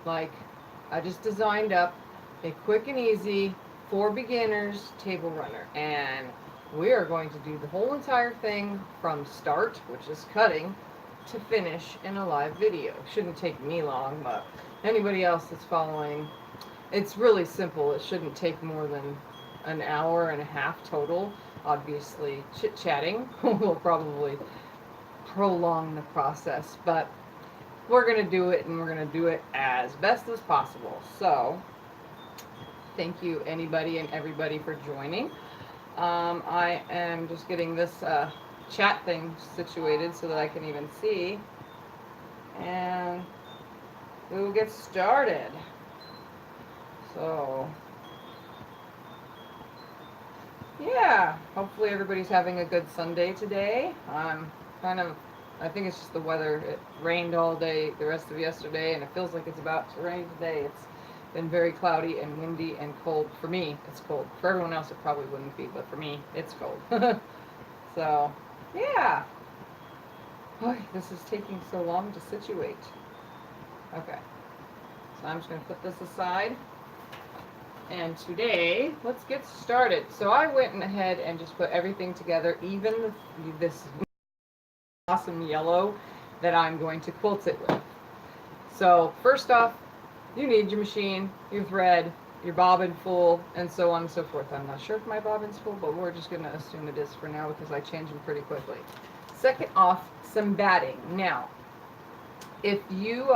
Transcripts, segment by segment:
Like, I just designed up a quick and easy for beginners table runner, and we are going to do the whole entire thing from start, which is cutting, to finish in a live video. Shouldn't take me long, but anybody else that's following, it's really simple. It shouldn't take more than an hour and a half total. Obviously, chit-chatting will probably prolong the process, but we're going to do it, and we're going to do it as best as possible. So, thank you anybody and everybody for joining. I am just getting this chat thing situated so that I can even see, and we will get started. So, yeah, hopefully everybody's having a good Sunday today. I think it's just the weather. It rained all day the rest of yesterday, and it feels like it's about to rain today. It's been very cloudy and windy and cold. For me, it's cold. For everyone else, it probably wouldn't be, but for me, it's cold. So, yeah. Boy, this is taking so long to situate. Okay. So I'm just going to put this aside. And today, let's get started. So I went ahead and just put everything together, even this awesome yellow that I'm going to quilt it with. So first off, you need your machine, your thread, your bobbin full, and so on and so forth. I'm not sure if my bobbin's full, but we're just going to assume it is for now because I change them pretty quickly. Second off, some batting. Now, if you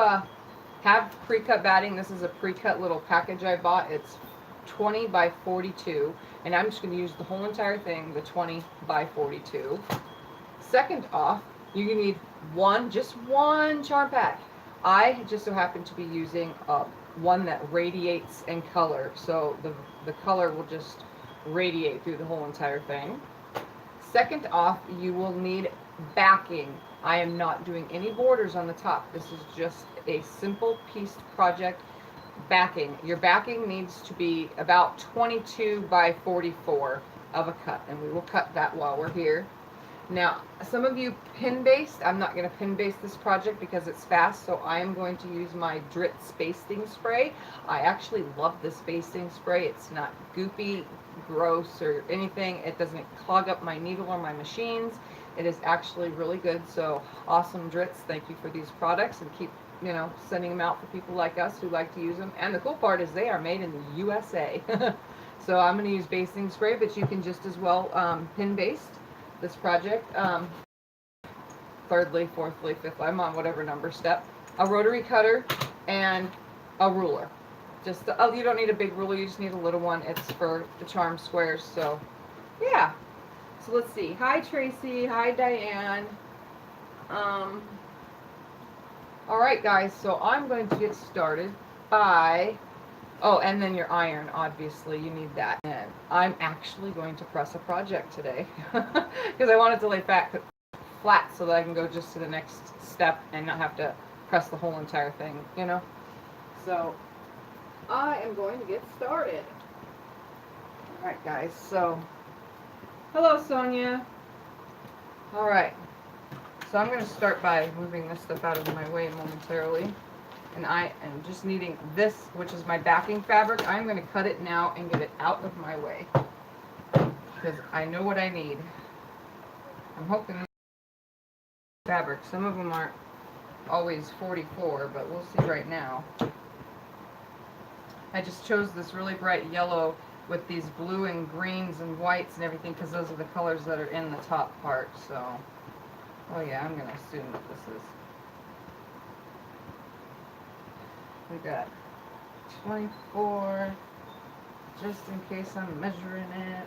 have pre-cut batting, this is a pre-cut little package I bought. It's 20 by 42, and I'm just going to use the whole entire thing, the 20 by 42. Second off, you need just one charm pack. I just so happen to be using one that radiates in color, so the color will just radiate through the whole entire thing. Second off, you will need backing. I am not doing any borders on the top. This is just a simple pieced project. Backing. Your backing needs to be about 22 by 44 of a cut, and we will cut that while we're here. Now, some of you pin-based, I'm not going to pin-base this project because it's fast, so I am going to use my Dritz basting spray. I actually love this basting spray. It's not goopy, gross, or anything. It doesn't clog up my needle or my machines. It is actually really good, so awesome Dritz. Thank you for these products, and keep sending them out for people like us who like to use them. And the cool part is they are made in the USA. So I'm going to use basting spray, but you can just as well pin-based this project. Thirdly, fourthly, fifthly, I'm on whatever number step. A rotary cutter and a ruler. Just you don't need a big ruler, you just need a little one. It's for the charm squares. So yeah. So let's see. Hi Tracy. Hi Diane. All right, guys. So I'm going to get started by. Oh, and then your iron, obviously, you need that. And I'm actually going to press a project today because I want it to lay flat so that I can go just to the next step and not have to press the whole entire thing, So I am going to get started. All right, guys, so hello, Sonia. All right, so I'm going to start by moving this stuff out of my way momentarily. And I am just needing this, which is my backing fabric. I'm going to cut it now and get it out of my way because I know what I need. I'm hoping fabric. Some of them aren't always 44, but we'll see right now. I just chose this really bright yellow with these blue and greens and whites and everything because those are the colors that are in the top part. So, oh yeah, I'm going to assume that this is. We got 24, just in case I'm measuring it.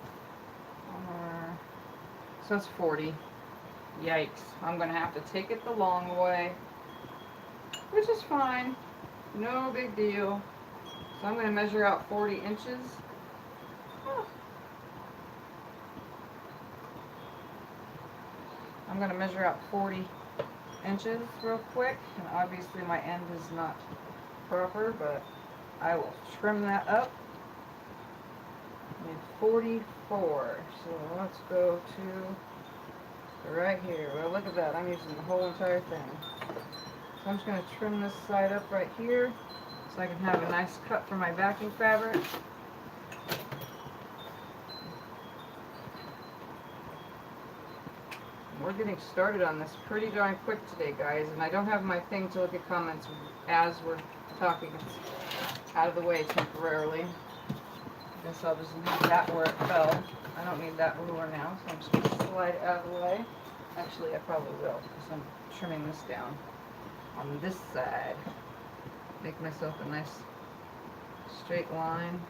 So it's 40. Yikes. I'm going to have to take it the long way, which is fine. No big deal. So I'm going to measure out 40 inches. I'm going to measure out 40 inches real quick, and obviously my end is not proper, but I will trim that up. I need 44, so let's go to right here. Well, look at that, I'm using the whole entire thing. So I'm just going to trim this side up right here. so I can have a nice cut for my backing fabric. We're getting started on this pretty darn quick today, guys, and I don't have my thing to look at comments as we're talking. It's out of the way temporarily. I guess I'll just leave that where it fell. I don't need that ruler now, so I'm just going to slide it out of the way. Actually, I probably will, because I'm trimming this down on this side. Make myself a nice straight line.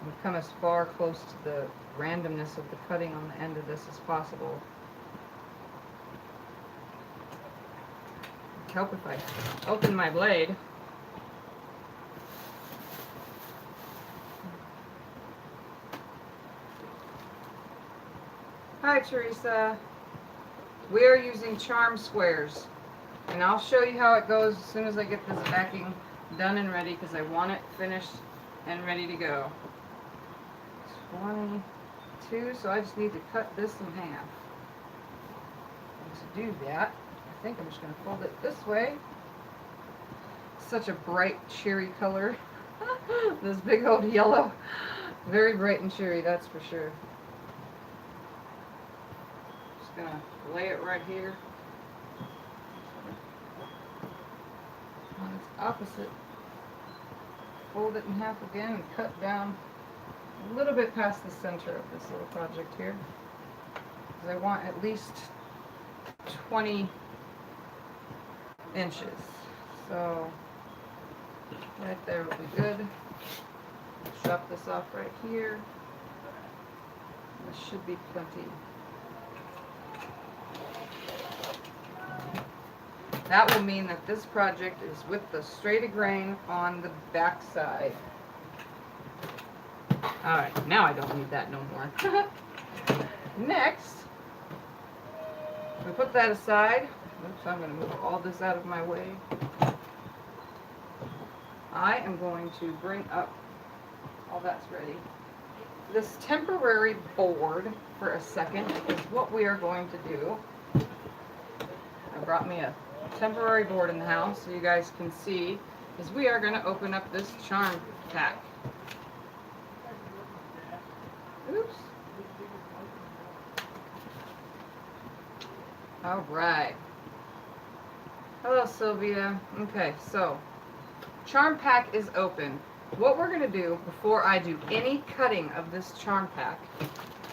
We've come as far close to the randomness of the cutting on the end of this as possible. It'd help if I open my blade. Hi Teresa. We are using charm squares, and I'll show you how it goes as soon as I get this backing done and ready, because I want it finished and ready to go. 22, so I just need to cut this in half. And to do that, I think I'm just going to fold it this way. Such a bright cherry color. This big old yellow. Very bright and cheery, that's for sure. Just going to lay it right here on its opposite. Fold it in half again and cut down a little bit past the center of this little project here, because I want at least 20 inches. So right there will be good. Chop this off right here. This should be plenty. That will mean that this project is with the straight grain on the back side. Alright, now I don't need that no more. Next, we put that aside. Oops, I'm going to move all this out of my way. I am going to bring up, all that's ready, this temporary board for a second, is what we are going to do. I brought me a temporary board in the house so you guys can see, is we are going to open up this charm pack. Oops. Alright. Hello, Sylvia. Okay, so charm pack is open. What we're going to do before I do any cutting of this charm pack,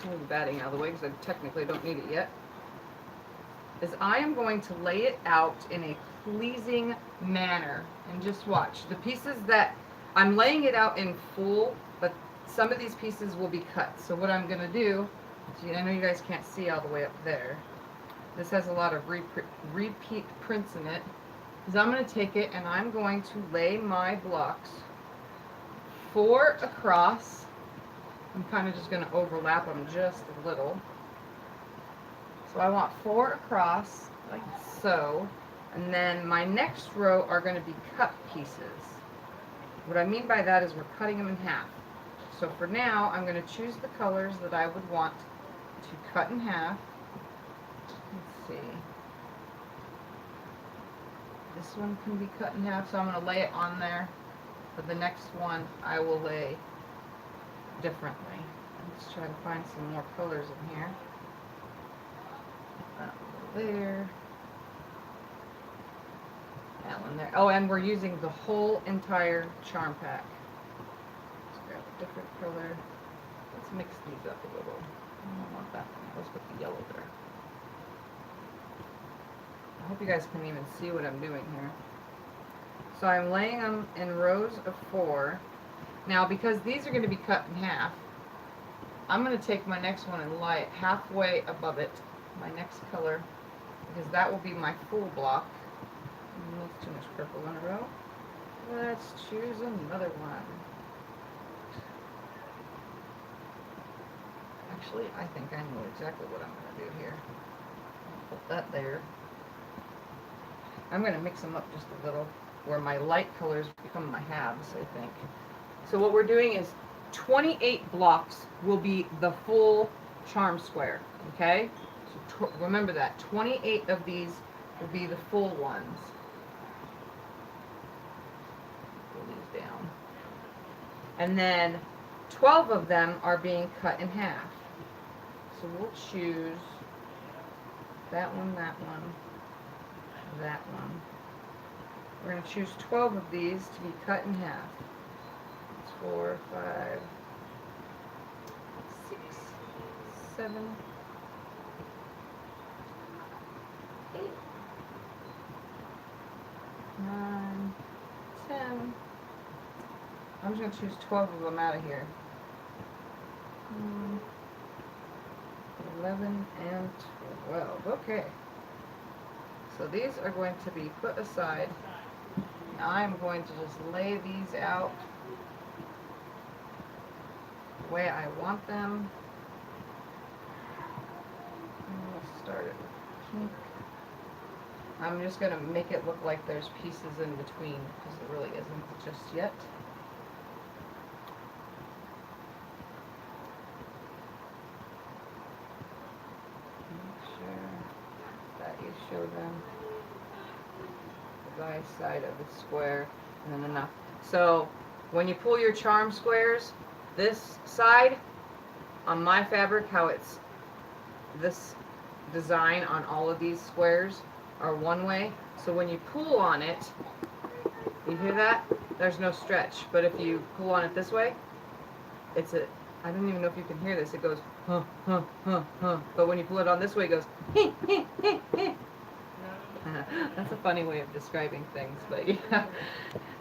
move the batting out of the way because I technically don't need it yet, is I am going to lay it out in a pleasing manner. And just watch. The pieces that I'm laying it out in full, but some of these pieces will be cut. So what I'm going to do, I know you guys can't see all the way up there. This has a lot of repeat prints in it. Is I'm going to take it and I'm going to lay my blocks 4 across. I'm kind of just going to overlap them just a little. So I want 4 across, like so. And then my next row are going to be cut pieces. What I mean by that is we're cutting them in half. So for now, I'm going to choose the colors that I would want to cut in half. Let's see. This one can be cut in half, so I'm going to lay it on there. But the next one, I will lay differently. Let's try to find some more colors in here. That one there. That one there. Oh, and we're using the whole entire charm pack. Let's grab a different color. Let's mix these up a little. I don't want that one. Let's put the yellow there. I hope you guys can even see what I'm doing here. So I'm laying them in rows of 4. Now, because these are going to be cut in half, I'm going to take my next one and lay it halfway above it, my next color, because that will be my full block. That's too much purple in a row. Let's choose another one. Actually, I think I know exactly what I'm going to do here. I'll put that there. I'm going to mix them up just a little, where my light colors become my halves, I think. So what we're doing is 28 blocks will be the full charm square, okay? So remember that. 28 of these will be the full ones. Pull these down. And then 12 of them are being cut in half. So we'll choose that one, that one, that one. We're going to choose 12 of these to be cut in half. It's 4, 5, 6, 7, 8, 9, 10. I'm just going to choose 12 of them out of here. 11 and 12. Okay. So these are going to be put aside. I'm going to just lay these out the way I want them. We'll start it with pink. I'm just going to make it look like there's pieces in between because it really isn't just yet. Make sure that you show them the right side of the square and then enough. So when you pull your charm squares, this side on my fabric, how it's this design on all of these squares are one way. So when you pull on it, you hear that? There's no stretch. But if you pull on it this way, it's a, I don't even know if you can hear this. It goes, huh, huh, huh, huh. But when you pull it on this way, it goes, heh, heh, heh, heh. That's a funny way of describing things, but yeah.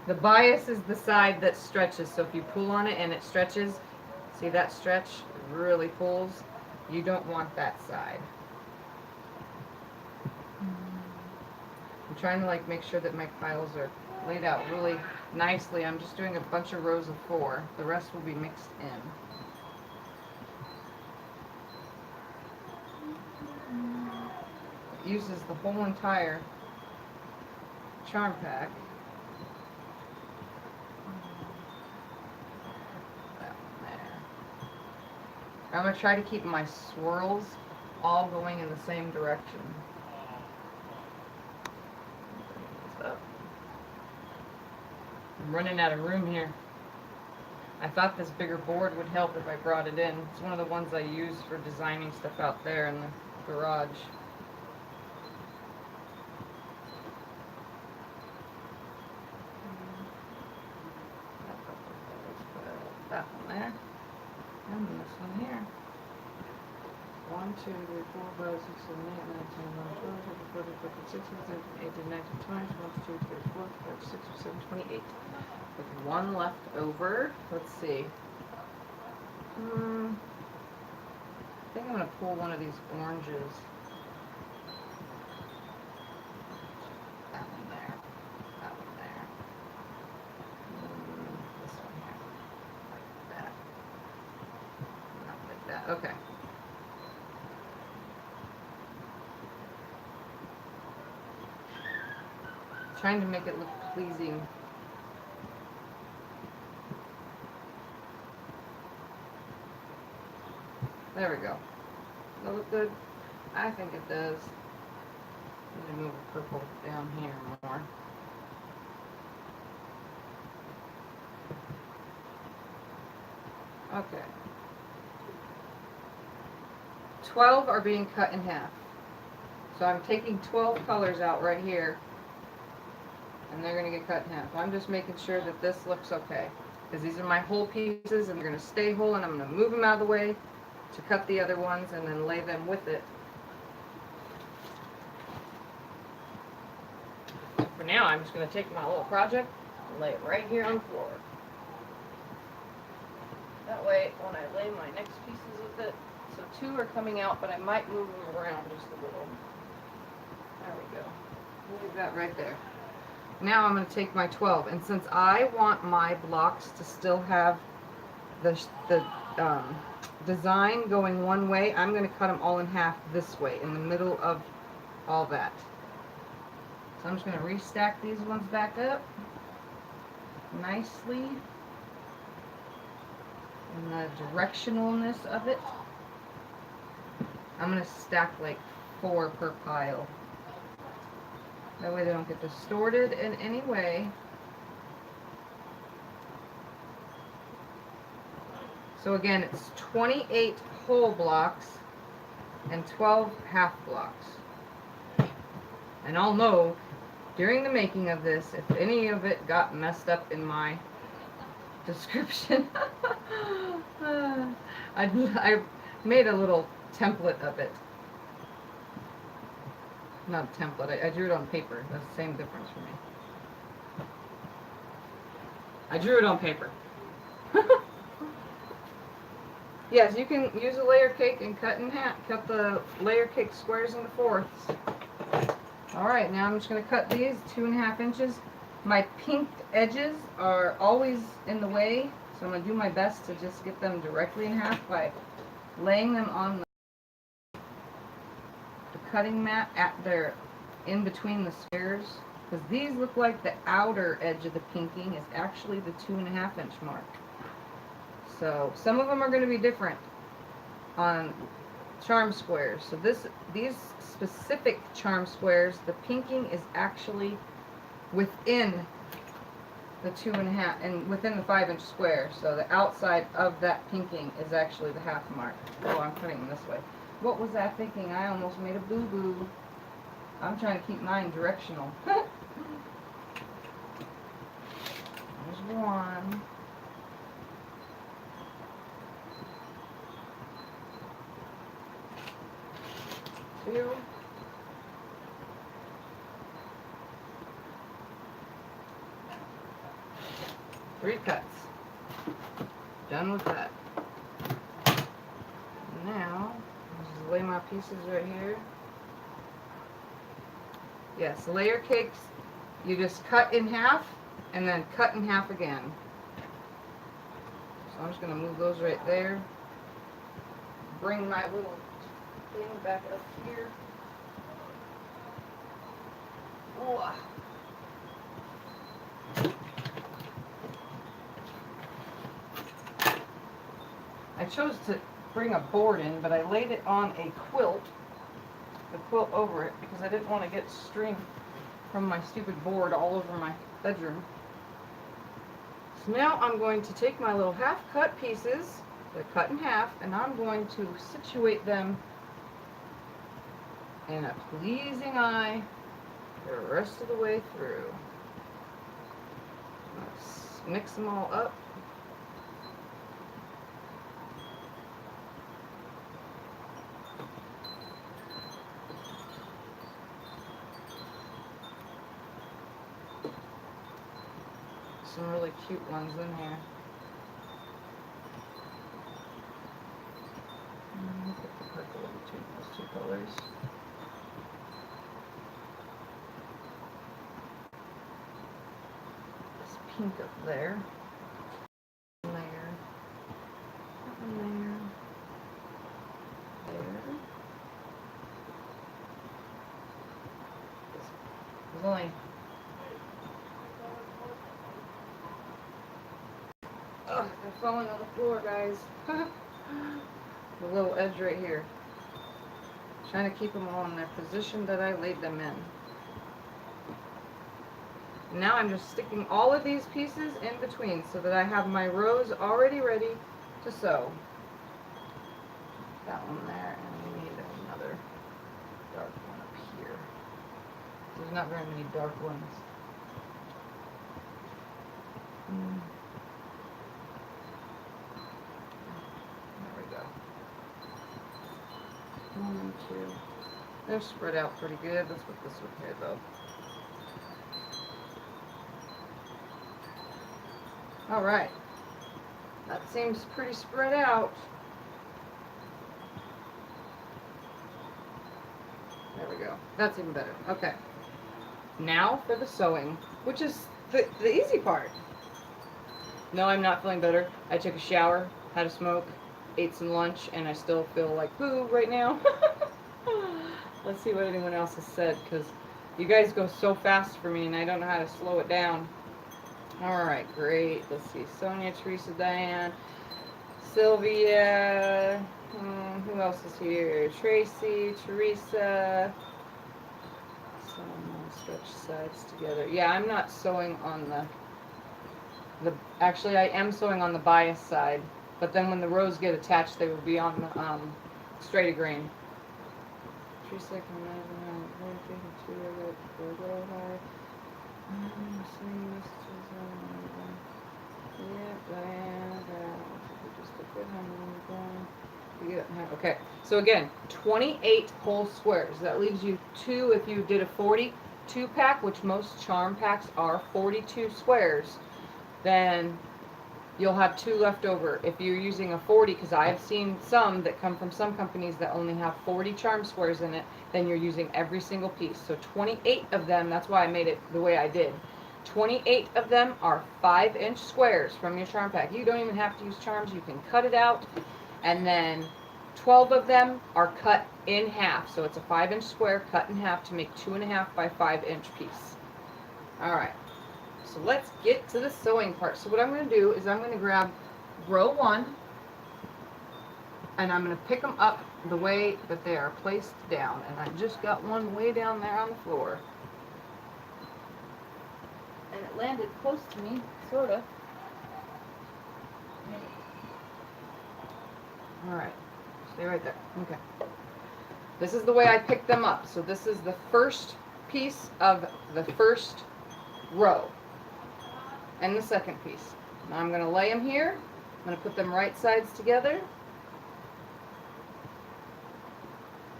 The bias is the side that stretches. So if you pull on it and it stretches, see that stretch really pulls? You don't want that side. I'm trying to like make sure that my piles are laid out really nicely. I'm just doing a bunch of rows of 4. The rest will be mixed in. It uses the whole entire charm pack. That one there. I'm going to try to keep my swirls all going in the same direction. I'm running out of room here. I thought this bigger board would help if I brought it in. It's one of the ones I use for designing stuff out there in the garage. That one there. And this one here. 1, 2, 3, 4, 5, 6, 7, 8, 9, 10, 11, 12, 13, 14, 15, 16, 17, 18, 19, 20, 21, 22, 23, 24, 25, 26, 27, 28. With one left over. Let's see. I think I'm going to pull one of these oranges. That one there. That one there. This one here. Like that. Not like that. Okay. Trying to make it look pleasing. There we go. Does that look good? I think it does. Need to move the purple down here more. Okay. 12 are being cut in half. So I'm taking 12 colors out right here, and they're going to get cut in half. I'm just making sure that this looks okay, because these are my whole pieces, and they're going to stay whole, and I'm going to move them out of the way to cut the other ones and then lay them with it. For now, I'm just going to take my little project and lay it right here on the floor. That way, when I lay my next pieces with it, so 2 are coming out, but I might move them around just a little. There we go. Leave that right there. Now I'm going to take my 12, and since I want my blocks to still have the design going one way, I'm going to cut them all in half this way, in the middle of all that. So I'm just going to restack these ones back up nicely, and the directionalness of it. I'm going to stack like 4 per pile. That way they don't get distorted in any way. So again, it's 28 whole blocks and 12 half blocks. And I'll know during the making of this if any of it got messed up in my description. I made a little template of it. Not a template, I drew it on paper. That's the same difference for me. I drew it on paper. Yes, you can use a layer cake and cut in half. Cut the layer cake squares into fourths. Alright, now I'm just going to cut these 2.5 inches. My pinked edges are always in the way, so I'm going to do my best to just get them directly in half by laying them on the cutting mat at their in between the squares. Because these look like the outer edge of the pinking is actually the 2.5 inch mark. So some of them are going to be different on charm squares. So these specific charm squares, the pinking is actually within the 2.5 and within the 5 inch square. So the outside of that pinking is actually the half mark. Oh, I'm cutting them this way. What was I thinking? I almost made a boo-boo. I'm trying to keep mine directional. There's one. 2. Three cuts. Done with that. Now, I'll just lay my pieces right here. Yes, layer cakes, you just cut in half and then cut in half again. So I'm just going to move those right there. Bring my little thing back up here. Oh. I chose to bring a board in, but I laid it on a quilt, the quilt over it, because I didn't want to get string from my stupid board all over my bedroom. So now I'm going to take my little half-cut pieces, they're cut in half, and I'm going to situate them in a pleasing eye the rest of the way through. Let's mix them all up. Some really cute ones in here. Put the purple in between those 2 colors. This pink up there. Layer. That one there. There. There's only they're falling on the floor, guys. The little edge right here. Trying to keep them all in their position that I laid them in. Now I'm just sticking all of these pieces in between so that I have my rows already ready to sew. That one there, and we need another dark one up here. There's not very many dark ones. One and 2. They're spread out pretty good. Let's put this one here though. Alright. That seems pretty spread out. There we go. That's even better. Okay. Now for the sewing, which is the easy part. No, I'm not feeling better. I took a shower, had a smoke, ate some lunch, and I still feel like poo right now. Let's see what anyone else has said, because you guys go so fast for me and I don't know how to slow it down. Alright, great. Let's see. Sonia, Teresa, Diane, Sylvia, Who else is here? Tracy, Teresa. So I'm gonna stretch sides together. Yeah, I'm not sewing on the actually I am sewing on the bias side, but then when the rows get attached, they will be on the straight grain. 3 seconds. Okay, so again, 28 whole squares. That leaves you 2 if you did a 42 pack, which most charm packs are 42 squares. Then you'll have 2 left over. If you're using a 40, because I have seen some that come from some companies that only have 40 charm squares in it, then you're using every single piece. So 28 of them, that's why I made it the way I did. 28 of them are 5-inch squares from your charm pack. You don't even have to use charms, you can cut it out. And then 12 of them are cut in half. So it's a 5-inch square cut in half to make 2.5 by 5-inch piece. Alright. So let's get to the sewing part. So what I'm going to do is I'm going to grab row 1 and I'm going to pick them up the way that they are placed down. And I just got one way down there on the floor. And it landed close to me, sort of. Alright, stay right there. Okay. This is the way I picked them up. So this is the first piece of the first row. And the second piece. Now I'm going to lay them here. I'm going to put them right sides together.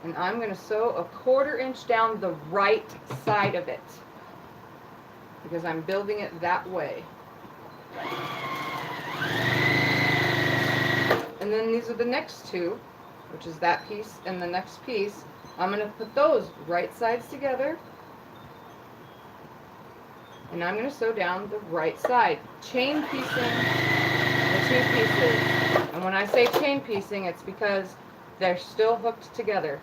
And I'm going to sew a 1/4 inch down the right side of it. Because I'm building it that way. And then these are the next 2, which is that piece and the next piece. I'm going to put those right sides together. And I'm going to sew down the right side, chain piecing the 2 pieces. And when I say chain piecing, it's because they're still hooked together.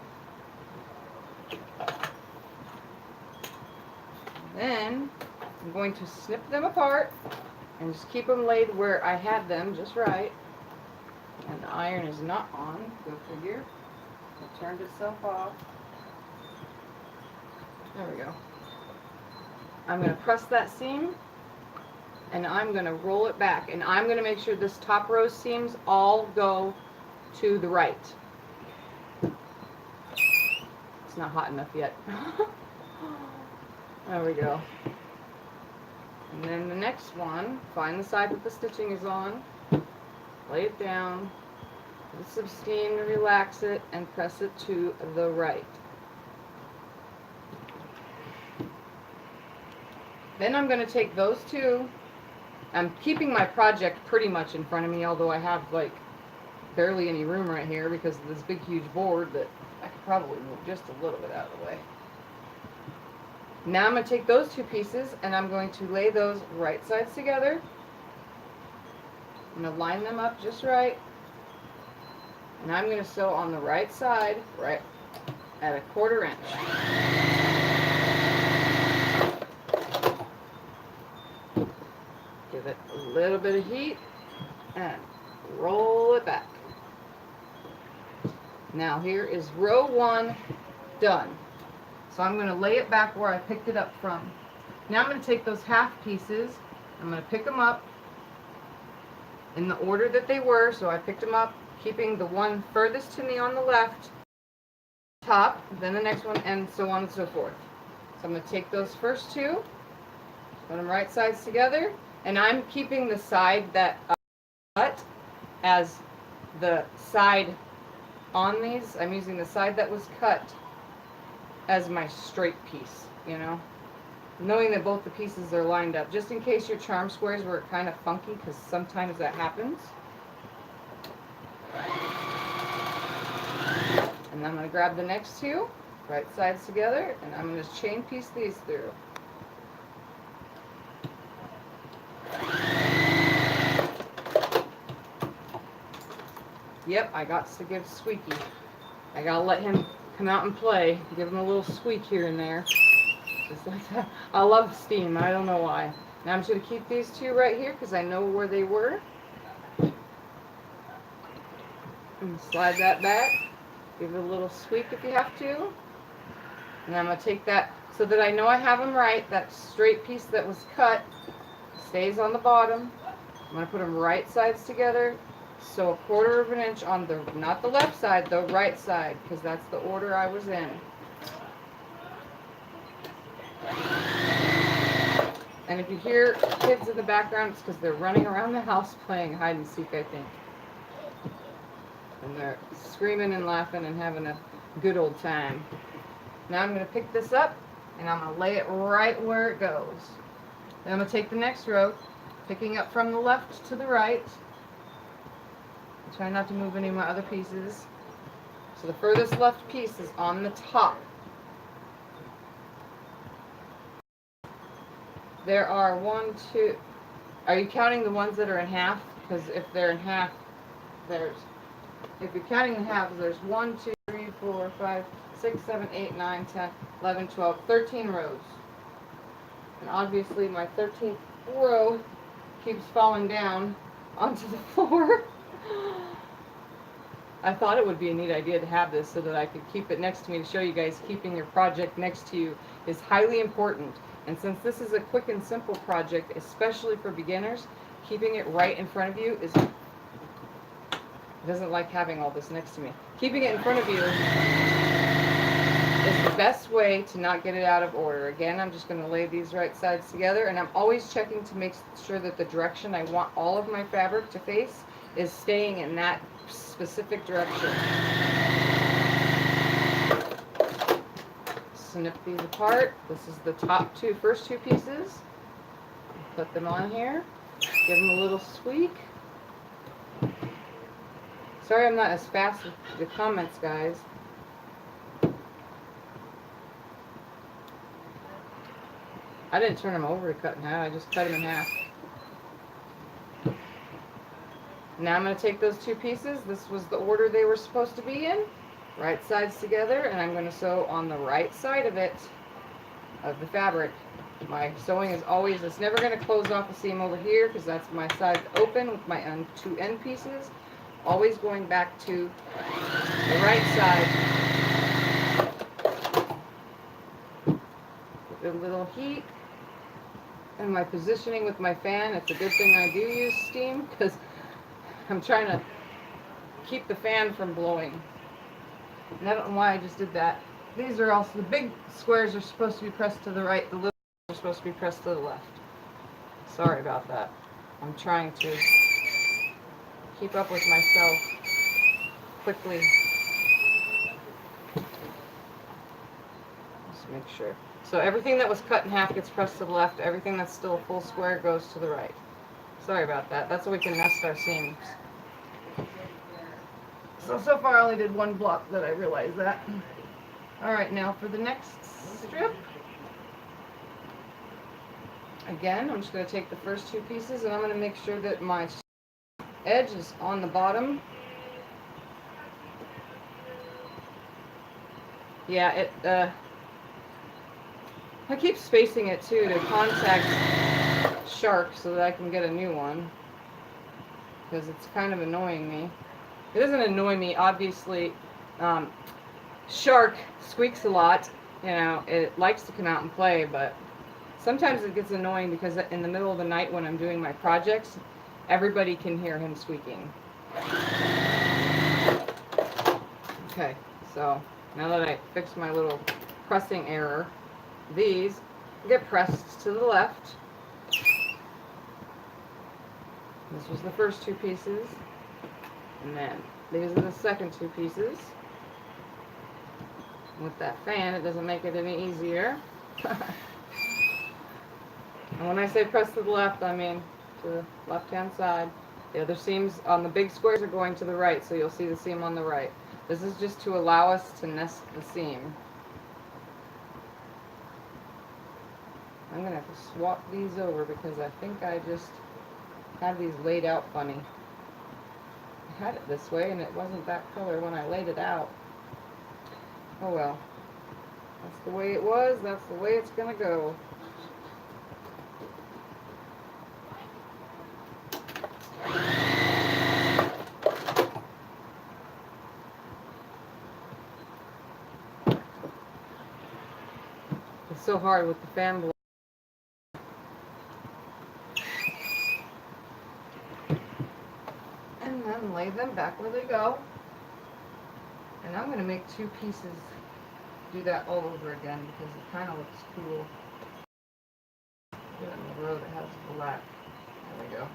Then I'm going to snip them apart and just keep them laid where I had them just right. And the iron is not on, go figure. It turned itself off. There we go. I'm going to press that seam and I'm going to roll it back, and I'm going to make sure this top row seams all go to the right. It's not hot enough yet. There we go. And then the next one, find the side that the stitching is on, lay it down, put some steam to relax it, and press it to the right. Then I'm going to take those 2. I'm keeping my project pretty much in front of me, although I have like barely any room right here because of this big huge board that I could probably move just a little bit out of the way. Now I'm going to take those 2 pieces and I'm going to lay those right sides together. I'm going to line them up just right. And I'm going to sew on the right side, right at a 1/4 inch. Give it a little bit of heat and roll it back. Now here is row 1 done. So I'm going to lay it back where I picked it up from. Now I'm going to take those half pieces, I'm going to pick them up in the order that they were. So I picked them up, keeping the one furthest to me on the left, top, then the next one, and so on and so forth. So I'm going to take those first 2, put them right sides together, and I'm keeping the side that I cut as the side on these. I'm using the side that was cut as my straight piece, you know, knowing that both the pieces are lined up, just in case your charm squares were kind of funky, because sometimes that happens. And I'm going to grab the next 2, right sides together, and I'm going to chain piece these through. Yep, I got to give Squeaky. I gotta let him come out and play. Give him a little squeak here and there. Just like that. I love steam. I don't know why. Now I'm just gonna keep these 2 right here because I know where they were. And slide that back. Give it a little sweep if you have to. And I'm going to take that so that I know I have them right. That straight piece that was cut stays on the bottom. I'm going to put them right sides together. So 1/4 of an inch on the, not the left side, the right side, because that's the order I was in. And if you hear kids in the background, it's because they're running around the house playing hide and seek, I think. And they're screaming and laughing and having a good old time. Now I'm going to pick this up and I'm going to lay it right where it goes. Then I'm going to take the next row, picking up from the left to the right. Try not to move any of my other pieces. So the furthest left piece is on the top. There are 1, 2. Are you counting the ones that are in half? Because if they're in half, there's. If you're counting in half, there's 1, 2, 3, 4, 5, 6, 7, 8, 9, 10, 11, 12, 13 rows. And obviously my 13th row keeps falling down onto the floor. I thought it would be a neat idea to have this so that I could keep it next to me to show you guys keeping your project next to you is highly important. And since this is a quick and simple project, especially for beginners, keeping it right in front of you is, doesn't like having all this next to me. Keeping it in front of you is the best way to not get it out of order. Again, I'm just going to lay these right sides together, and I'm always checking to make sure that the direction I want all of my fabric to face is staying in that specific direction. Snip these apart. This is the first two pieces. Put them on here. Give them a little squeak. Sorry I'm not as fast with the comments, guys. I didn't turn them over to cut in half. I just cut them in half. Now I'm going to take those two pieces. This was the order they were supposed to be in. Right sides together, and I'm going to sew on the right side of it, of the fabric. My sewing is always, it's never going to close off the seam over here because that's my side open with my two end pieces. Always going back to the right side. Give it a little heat. And my positioning with my fan, it's a good thing I do use steam because I'm trying to keep the fan from blowing. And I don't know why I just did that. These are also, the big squares are supposed to be pressed to the right, the little are supposed to be pressed to the left. Sorry about that. I'm trying to keep up with myself quickly. Just make sure. So everything that was cut in half gets pressed to the left. Everything that's still a full square goes to the right. Sorry about that. That's so we can nest our seams. So far I only did one block that I realized that. Alright, now for the next strip. Again, I'm just going to take the first two pieces and I'm going to make sure that my edge is on the bottom. Yeah, I keep spacing it too to contact Shark so that I can get a new one. Because it's kind of annoying me. It doesn't annoy me, obviously. Shark squeaks a lot. You know, it likes to come out and play, but sometimes it gets annoying because in the middle of the night when I'm doing my projects, everybody can hear him squeaking. Okay, so now that I fixed my little pressing error, these get pressed to the left. This was the first two pieces. And then these are the second two pieces. With that fan, it doesn't make it any easier. And when I say press to the left, I mean to the left-hand side. The other seams on the big squares are going to the right, so you'll see the seam on the right. This is just to allow us to nest the seam. I'm going to have to swap these over because I think I just have these laid out funny. I had it this way and it wasn't that color when I laid it out. Oh well. That's the way it was, that's the way it's going to go. It's so hard with the fan blade. And then lay them back where they go. And I'm going to make 2 pieces, do that all over again because it kind of looks cool. Do it in the row that has black. There we go.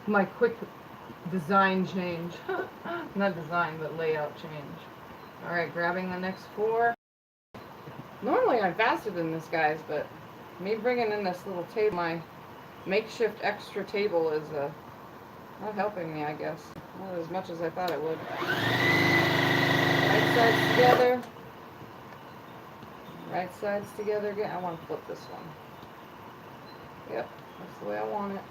My quick design change. Not design, but layout change. Alright, grabbing the next 4. Normally I'm faster than this, guys, but me bringing in this little table, my makeshift extra table, is not helping me, I guess. Not as much as I thought it would. Right sides together. Right sides together again. I want to flip this one. Yep, that's the way I want it.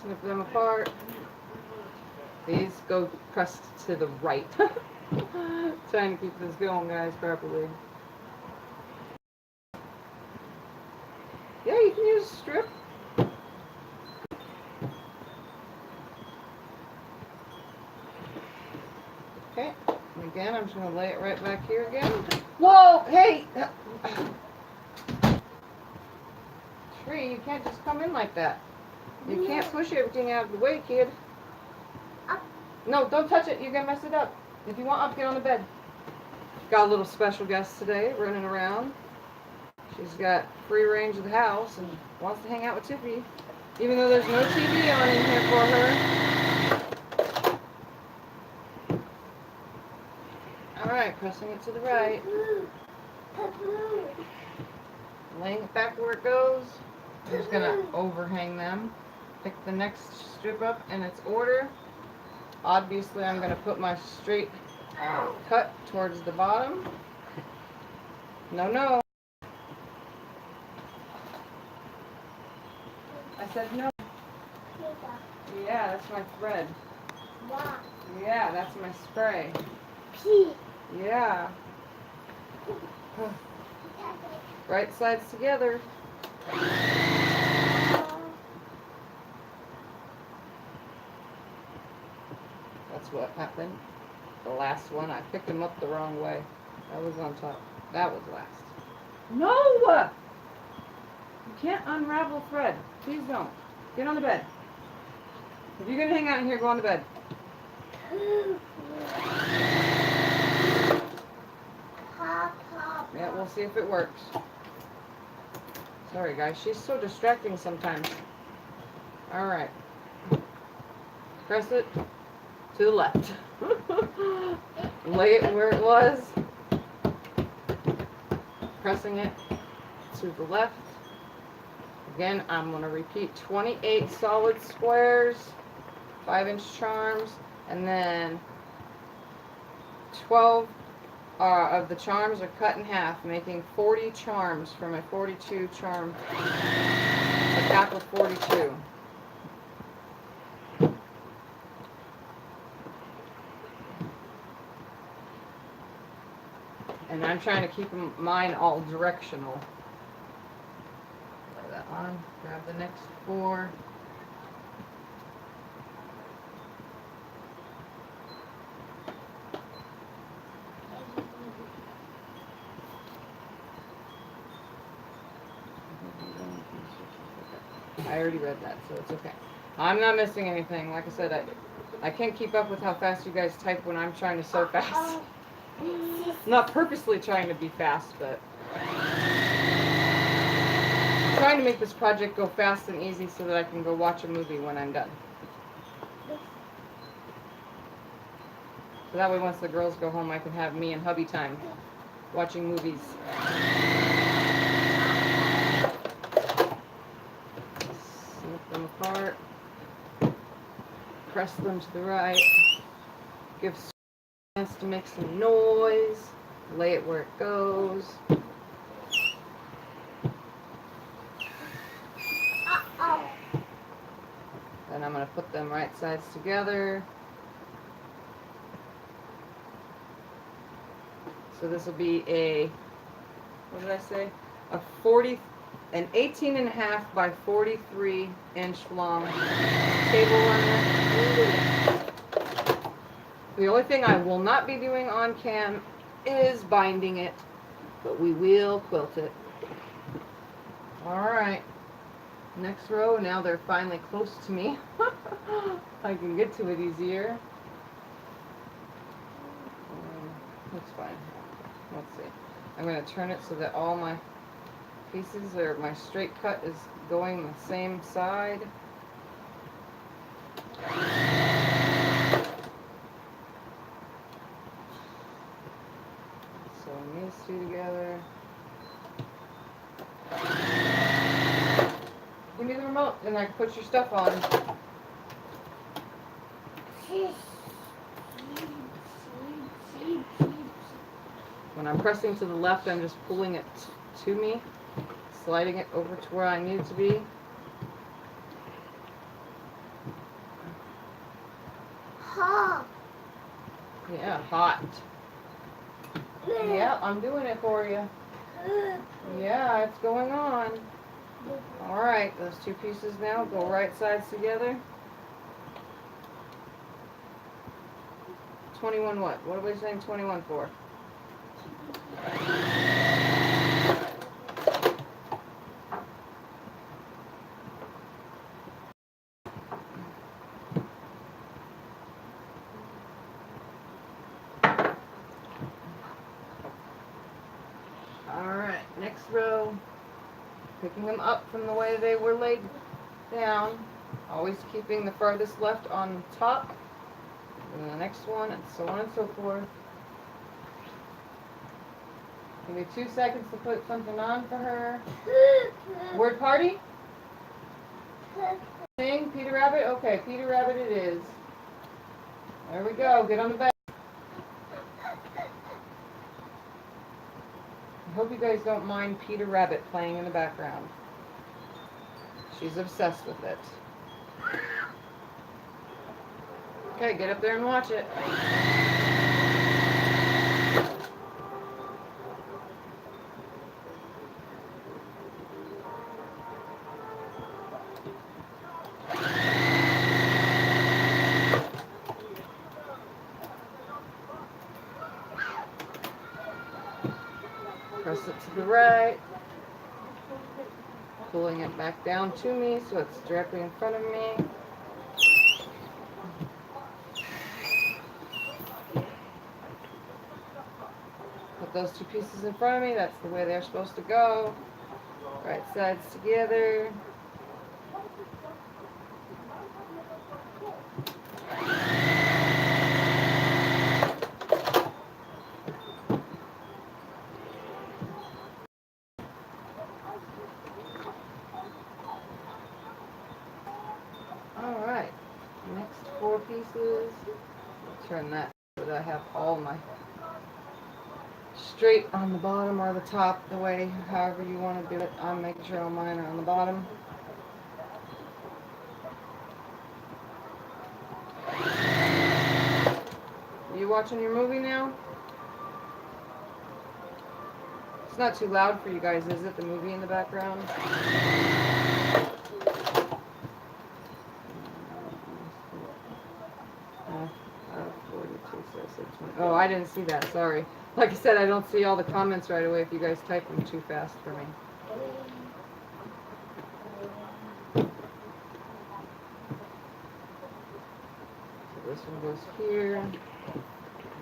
Snip them apart. These go pressed to the right. Trying to keep this going, guys, properly. Yeah, you can use a strip. Okay, and again, I'm just going to lay it right back here again. Whoa, hey! Tree, you can't just come in like that. You can't push everything out of the way, kid. No, don't touch it. You're going to mess it up. If you want up, get on the bed. Got a little special guest today running around. She's got free range of the house and wants to hang out with Tiffany, even though there's no TV on in here for her. Alright, pressing it to the right. Laying it back where it goes. I'm just going to overhang them. Pick the next strip up in its order. Obviously, I'm going to put my straight cut towards the bottom. No, no. I said no. Yeah, that's my thread. Yeah, that's my spray. Yeah. Right sides together. That's what happened. The last one, I picked him up the wrong way. That was on top. That was last. No! You can't unravel thread. Please don't. Get on the bed. If you're going to hang out in here, go on the bed. Yeah, we'll see if it works. Sorry, guys. She's so distracting sometimes. Alright. Press it to the left. Lay it where it was. Pressing it to the left. Again, I'm going to repeat 28 solid squares, 5-inch charms, and then 12 of the charms are cut in half, making 40 charms for my 42 charm, a pack of 42. And I'm trying to keep mine all directional. Lay that on, grab the next 4. I already read that, so it's okay. I'm not missing anything. Like I said, I can't keep up with how fast you guys type when I'm trying to sew fast. Not purposely trying to be fast, but trying to make this project go fast and easy so that I can go watch a movie when I'm done. So that way once the girls go home, I can have me and hubby time watching movies. Snip them apart. Press them to the right. Give chance to make some noise. Lay it where it goes. Then I'm going to put them right sides together. So this will be a what did I say? An 18.5 by 43 inch long table runner. The only thing I will not be doing on cam is binding it, but we will quilt it. Alright, next row. Now they're finally close to me. I can get to it easier. That's fine. Let's see. I'm going to turn it so that all my pieces, or my straight cut, is going the same side. Sewing these two together. Give me the remote and I can put your stuff on. When I'm pressing to the left, I'm just pulling it to me, sliding it over to where I need it to be. Hot. Yeah, hot. Yeah, I'm doing it for you. Yeah, it's going on. Alright, those two pieces now go right sides together. 21 what? What are we saying 21 for? Alright, next row. Picking them up from the way they were laid down. Always keeping the farthest left on top. And the next one, and so on and so forth. Give me 2 seconds to put something on for her. Word party? Sing, Peter Rabbit? Okay, Peter Rabbit it is. There we go, get on the bed. I hope you guys don't mind Peter Rabbit playing in the background. She's obsessed with it. Okay, get up there and watch it. Press it to the right. Pulling it back down to me so it's directly in front of me. Put those two pieces in front of me. That's the way they're supposed to go. Right sides together. Alright, next 4 pieces. Turn that so that I have all my straight on the bottom or the top, the way, however you want to do it. I'm making sure all mine are on the bottom. You watching your movie now? It's not too loud for you guys, is it? The movie in the background? Oh, I didn't see that, sorry. Like I said, I don't see all the comments right away if you guys type them too fast for me. So this one goes here.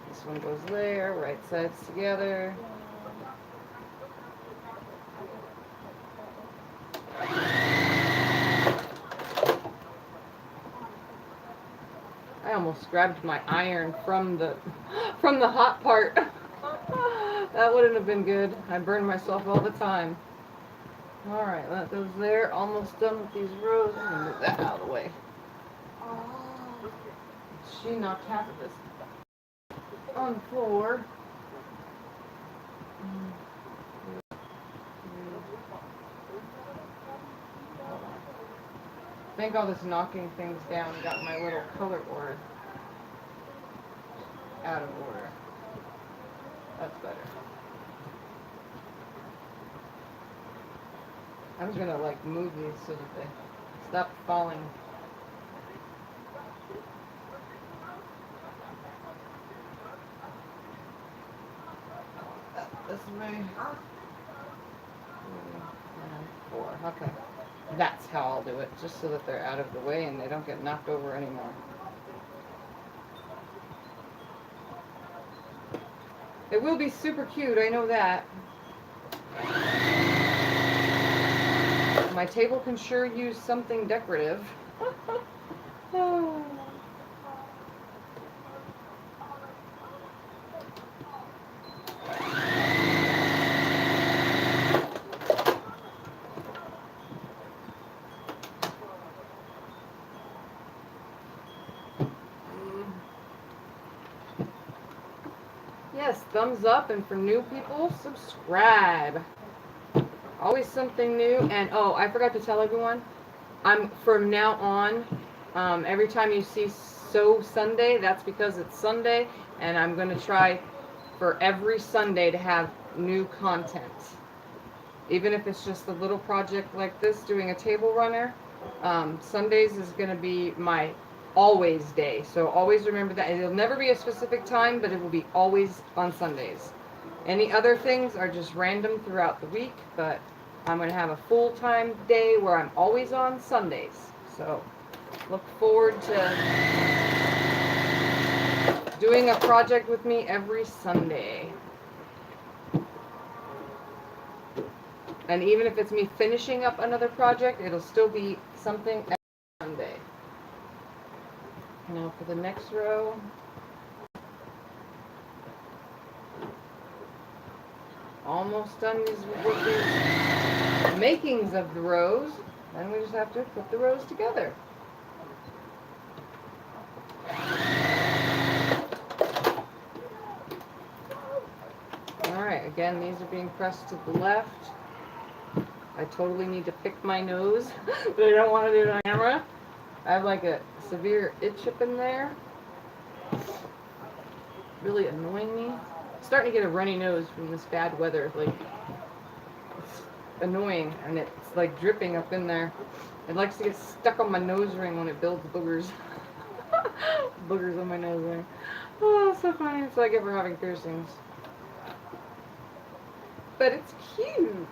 This one goes there, right sides together. I almost grabbed my iron from the hot part. That wouldn't have been good. I burn myself all the time. Alright, that goes there. Almost done with these rows. I'm gonna move that out of the way. She knocked half of this on the floor. I think all this knocking things down got my little color order out of order. That's better. I'm just gonna like move these so that they stop falling. This way. 4. Okay. That's how I'll do it, just so that they're out of the way and they don't get knocked over anymore. It will be super cute, I know that. My table can sure use something decorative. Oh. Yes, thumbs up, and for new people, subscribe. Always something new. And oh, I forgot to tell everyone, I'm from now on, every time you see Sew Sunday, that's because it's Sunday, and I'm going to try for every Sunday to have new content. Even if it's just a little project like this, doing a table runner, Sundays is going to be my always day. So always remember that. It'll never be a specific time, but it will be always on Sundays. Any other things are just random throughout the week, but I'm going to have a full-time day where I'm always on Sundays. So look forward to doing a project with me every Sunday. And even if it's me finishing up another project, it'll still be something every Sunday. Now for the next row. Almost done with these makings of the rows. Then we just have to put the rows together. Alright, again, these are being pressed to the left. I totally need to pick my nose, but I don't want to do it on camera. I have like a severe itch up in there. Really annoying me. I'm starting to get a runny nose from this bad weather. Like, it's annoying, and it's like dripping up in there. It likes to get stuck on my nose ring when it builds boogers. Boogers on my nose ring. Oh, so funny. It's like if we're having piercings. But it's cute.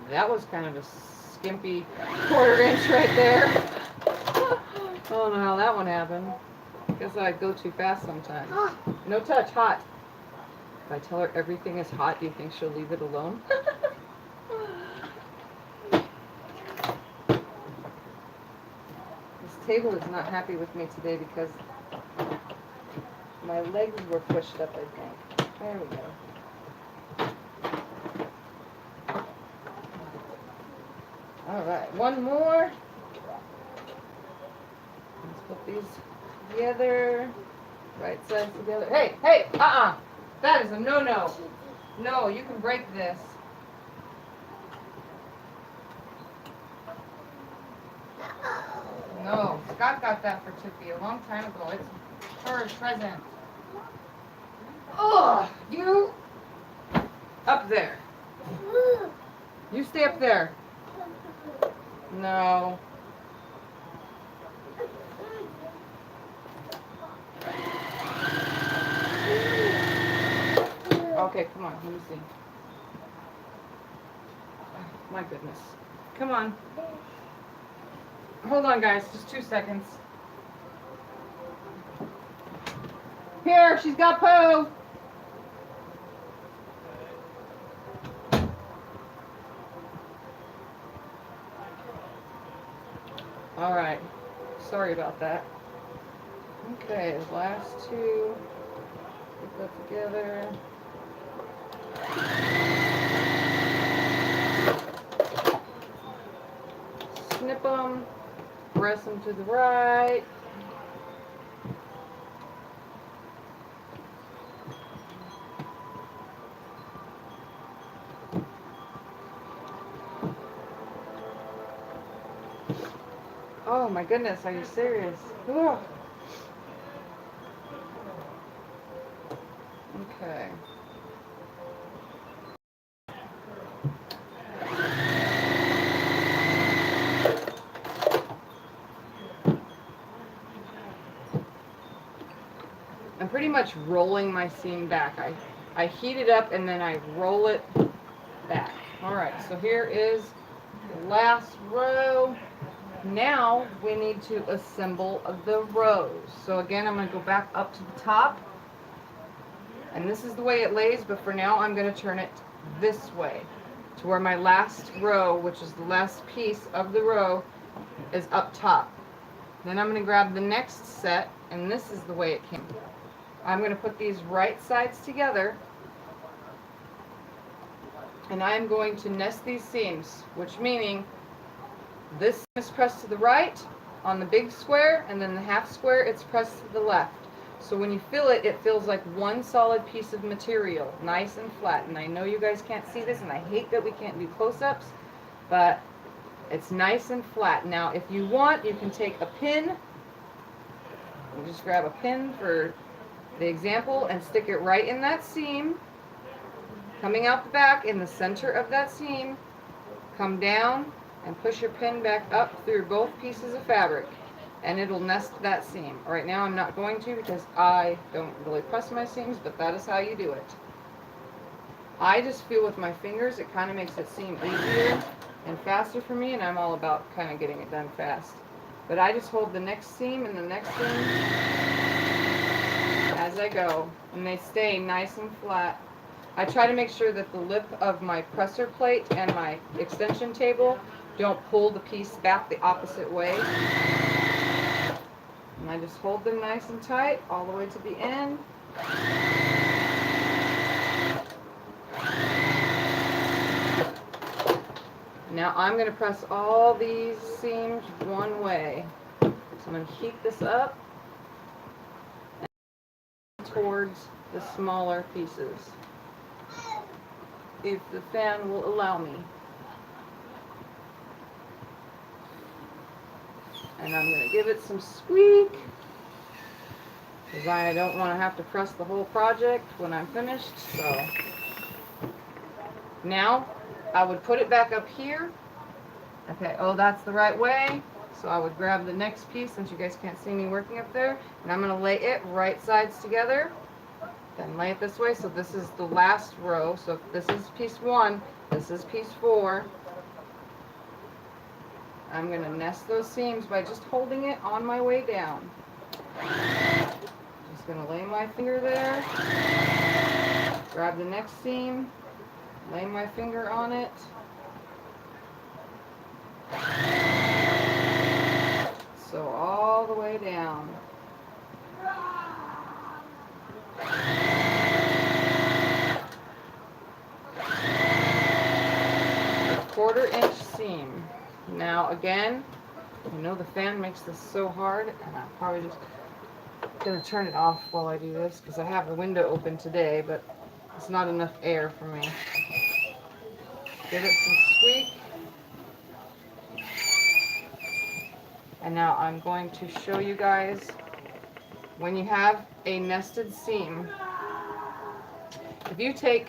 That was kind of a skimpy 1/4 inch right there. I don't know how that one happened. Guess I go too fast sometimes. No touch, hot. If I tell her everything is hot, do you think she'll leave it alone? This table is not happy with me today because my legs were pushed up, I think. There we go. Alright, one more. Let's put these together. Right sides together. Hey, hey, that is a no-no. No, you can break this. No, Scott got that for Tiffy a long time ago. It's her present. Oh, you up there. You stay up there. No. Okay, come on, let me see. My goodness. Come on. Hold on, guys, just 2 seconds. Here, she's got poo. All right, sorry about that. Okay, last two. Put that together. Snip them, press them to the right. Oh my goodness, are you serious? Ugh. Okay. I'm pretty much rolling my seam back. I heat it up and then I roll it back. Alright, so here is the last row. Now we need to assemble the rows. So again, I'm going to go back up to the top. And this is the way it lays, but for now I'm going to turn it this way to where my last row, which is the last piece of the row, is up top. Then I'm going to grab the next set, and this is the way it came. I'm going to put these right sides together, and I'm going to nest these seams, which meaning this seam is pressed to the right on the big square, and then the half square it's pressed to the left. So when you feel it, it feels like one solid piece of material, nice and flat. And I know you guys can't see this, and I hate that we can't do close-ups, but it's nice and flat. Now, if you want, you can take a pin. You just grab a pin for the example and stick it right in that seam, coming out the back in the center of that seam. Come down and push your pin back up through both pieces of fabric, and it'll nest that seam. Right now I'm not going to because I don't really press my seams, but that is how you do it. I just feel with my fingers it kind of makes it seem easier and faster for me, and I'm all about kind of getting it done fast. But I just hold the next seam and the next seam as I go, and they stay nice and flat. I try to make sure that the lip of my presser plate and my extension table don't pull the piece back the opposite way. And I just hold them nice and tight all the way to the end. Now I'm going to press all these seams one way. So I'm going to heat this up and towards the smaller pieces, if the fan will allow me. And I'm going to give it some squeak, because I don't want to have to press the whole project when I'm finished. So now I would put it back up here. Okay, oh, that's the right way. So I would grab the next piece, since you guys can't see me working up there, and I'm going to lay it right sides together. Then lay it this way. So this is the last row. So if this is piece 1, this is piece 4. I'm going to nest those seams by just holding it on my way down. Just going to lay my finger there, grab the next seam, lay my finger on it. So all the way down. A 1/4 inch seam. Now again, I know the fan makes this so hard, and I'm probably just going to turn it off while I do this, because I have the window open today, but it's not enough air for me. Give it some squeak. And now I'm going to show you guys, when you have a nested seam, if you take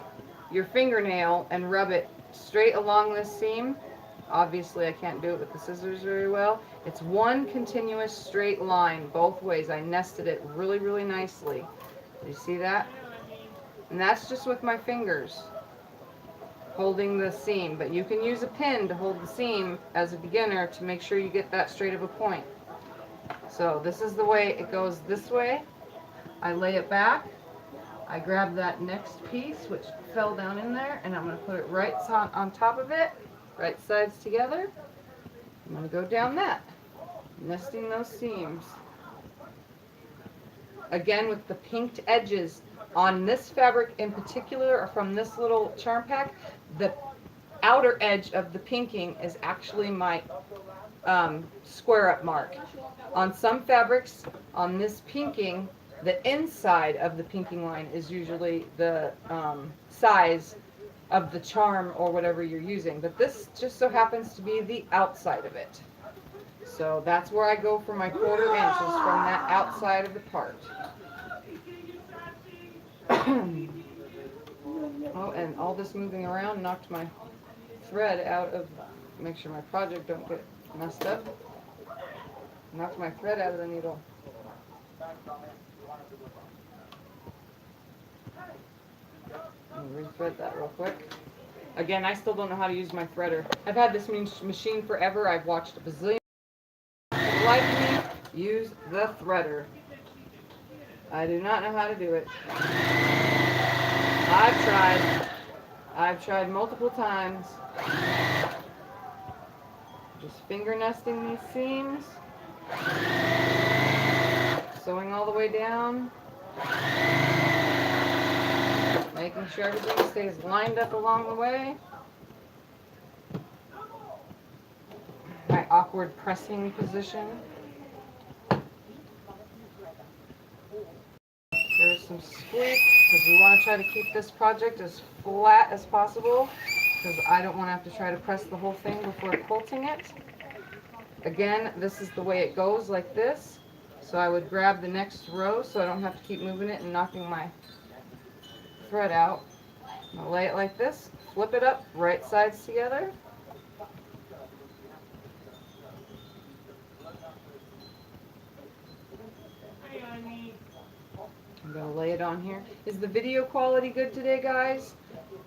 your fingernail and rub it straight along this seam, obviously I can't do it with the scissors very well, it's one continuous straight line both ways. I nested it really, really nicely. Do you see that? And that's just with my fingers holding the seam, but you can use a pin to hold the seam as a beginner to make sure you get that straight of a point. So this is the way it goes this way. I lay it back, I grab that next piece which fell down in there, and I'm going to put it right on top of it, right sides together. I'm going to go down that, nesting those seams. Again, with the pinked edges on this fabric in particular, or from this little charm pack, the outer edge of the pinking is actually my square up mark. On some fabrics, on this pinking, the inside of the pinking line is usually the size of the charm or whatever you're using, but this just so happens to be the outside of it. So that's where I go for my 1/4 inches, from that outside of the part. Oh, and all this moving around knocked my thread out of, make sure my project don't get messed up. Knocked my thread out of the needle. Let me rethread that real quick. Again, I still don't know how to use my threader. I've had this machine forever. I've watched a bazillion people like me use the threader. I do not know how to do it. I've tried multiple times. Just finger nesting these seams. Sewing all the way down. Making sure everything stays lined up along the way. My awkward pressing position. There's some squeak because we want to try to keep this project as flat as possible because I don't want to have to try to press the whole thing before quilting it. Again, this is the way it goes, like this. So I would grab the next row so I don't have to keep moving it and knocking my thread out. I'll lay it like this, flip it up, right sides together. I'm going to lay it on here. Is the video quality good today, guys?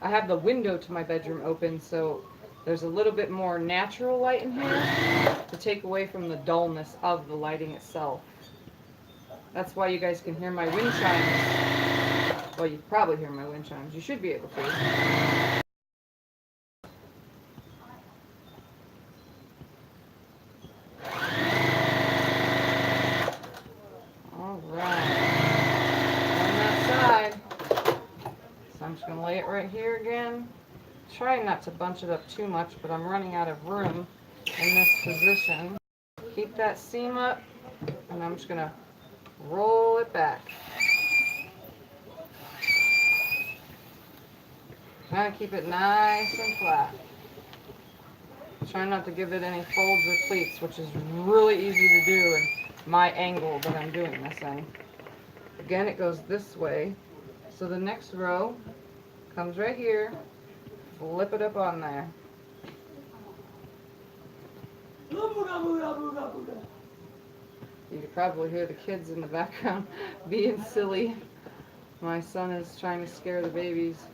I have the window to my bedroom open, so there's a little bit more natural light in here to take away from the dullness of the lighting itself. That's why you guys can hear my wind chimes. Well, you probably hear my wind chimes. You should be able to. I'm just going to lay it right here again. Trying not to bunch it up too much, but I'm running out of room in this position. Keep that seam up, and I'm just going to roll it back. Trying to keep it nice and flat. Trying not to give it any folds or pleats, which is really easy to do in my angle that I'm doing this in. Again, it goes this way. So the next row comes right here, flip it up on there. You could probably hear the kids in the background being silly. My son is trying to scare the babies.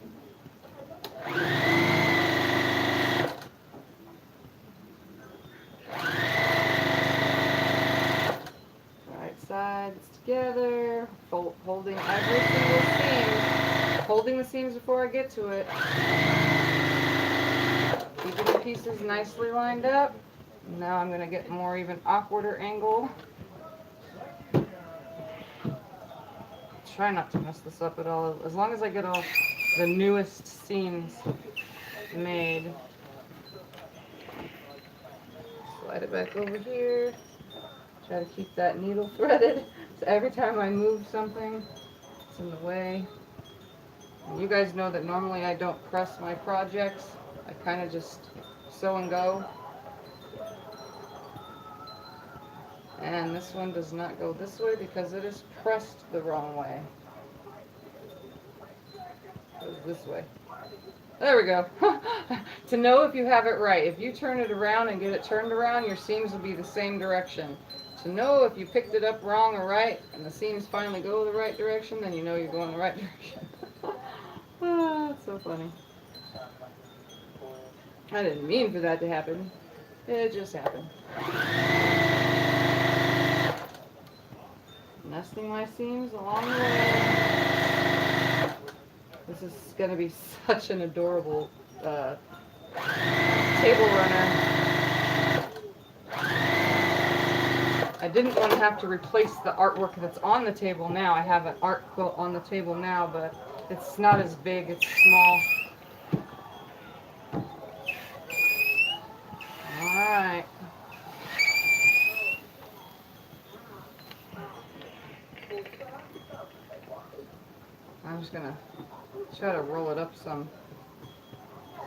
Right sides together, holding every single seam. Holding the seams before I get to it. Keeping the pieces nicely lined up. Now I'm going to get more even awkwarder angle. Try not to mess this up at all. As long as I get all the newest seams made. Slide it back over here. Try to keep that needle threaded. So every time I move something, it's in the way. And you guys know that normally I don't press my projects. I kind of just sew and go. And this one does not go this way because it is pressed the wrong way. It goes this way. There we go. To know if you have it right, if you turn it around and get it turned around, your seams will be the same direction. To know if you picked it up wrong or right, and the seams finally go the right direction, then you know you're going the right direction. Ah, that's so funny. I didn't mean for that to happen. It just happened. Nesting my seams along the way. This is going to be such an adorable table runner. I didn't want to have to replace the artwork that's on the table now. I have an art quilt on the table now, but it's not as big, it's small. Alright. I'm just going to try to roll it up some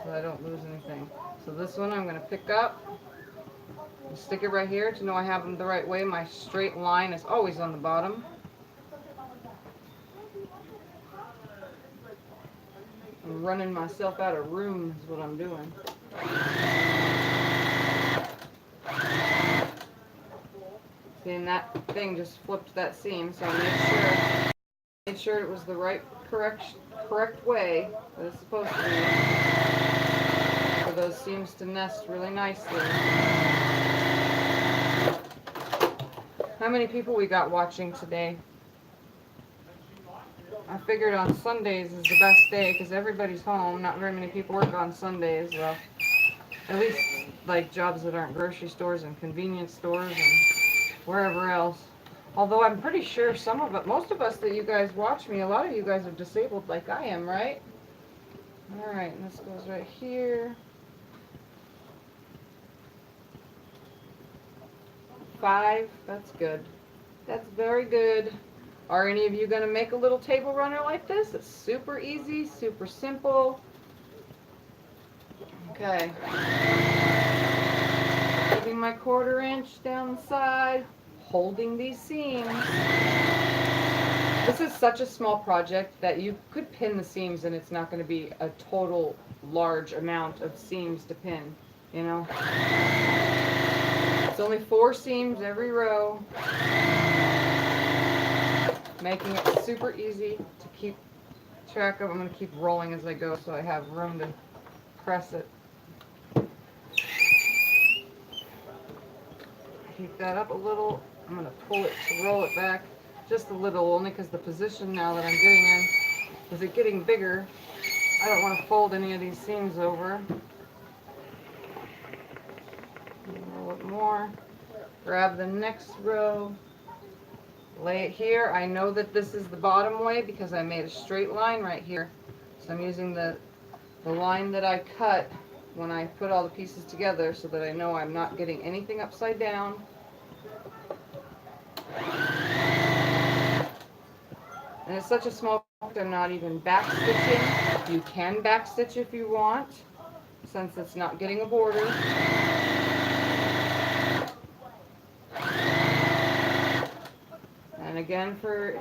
so I don't lose anything. So this one I'm going to pick up and stick it right here to know I have them the right way. My straight line is always on the bottom. I'm running myself out of room is what I'm doing. See, and that thing just flipped that seam, so I made sure it was the right correct way that it's supposed to be for those seams to nest really nicely. How many people we got watching today? I figured on Sundays is the best day because everybody's home. Not very many people work on Sundays. Well, at least like jobs that aren't grocery stores and convenience stores and wherever else. Although I'm pretty sure most of us that you guys watch me, a lot of you guys are disabled like I am, right? Alright, and this goes right here. 5, that's good. That's very good. Are any of you going to make a little table runner like this? It's super easy, super simple. Okay. Giving my 1/4 inch down the side, holding these seams. This is such a small project that you could pin the seams and it's not going to be a total large amount of seams to pin, you know? It's only 4 seams every row, making it super easy to keep track of. I'm going to keep rolling as I go so I have room to press it. Keep that up a little. I'm going to pull it to roll it back just a little, only because the position now that I'm getting in is it getting bigger. I don't want to fold any of these seams over. Roll it more. Grab the next row. Lay it here. I know that this is the bottom way because I made a straight line right here. So I'm using the line that I cut when I put all the pieces together so that I know I'm not getting anything upside down. And it's such a small project, I'm not even back stitching. You can back stitch if you want, since it's not getting a border. And again, for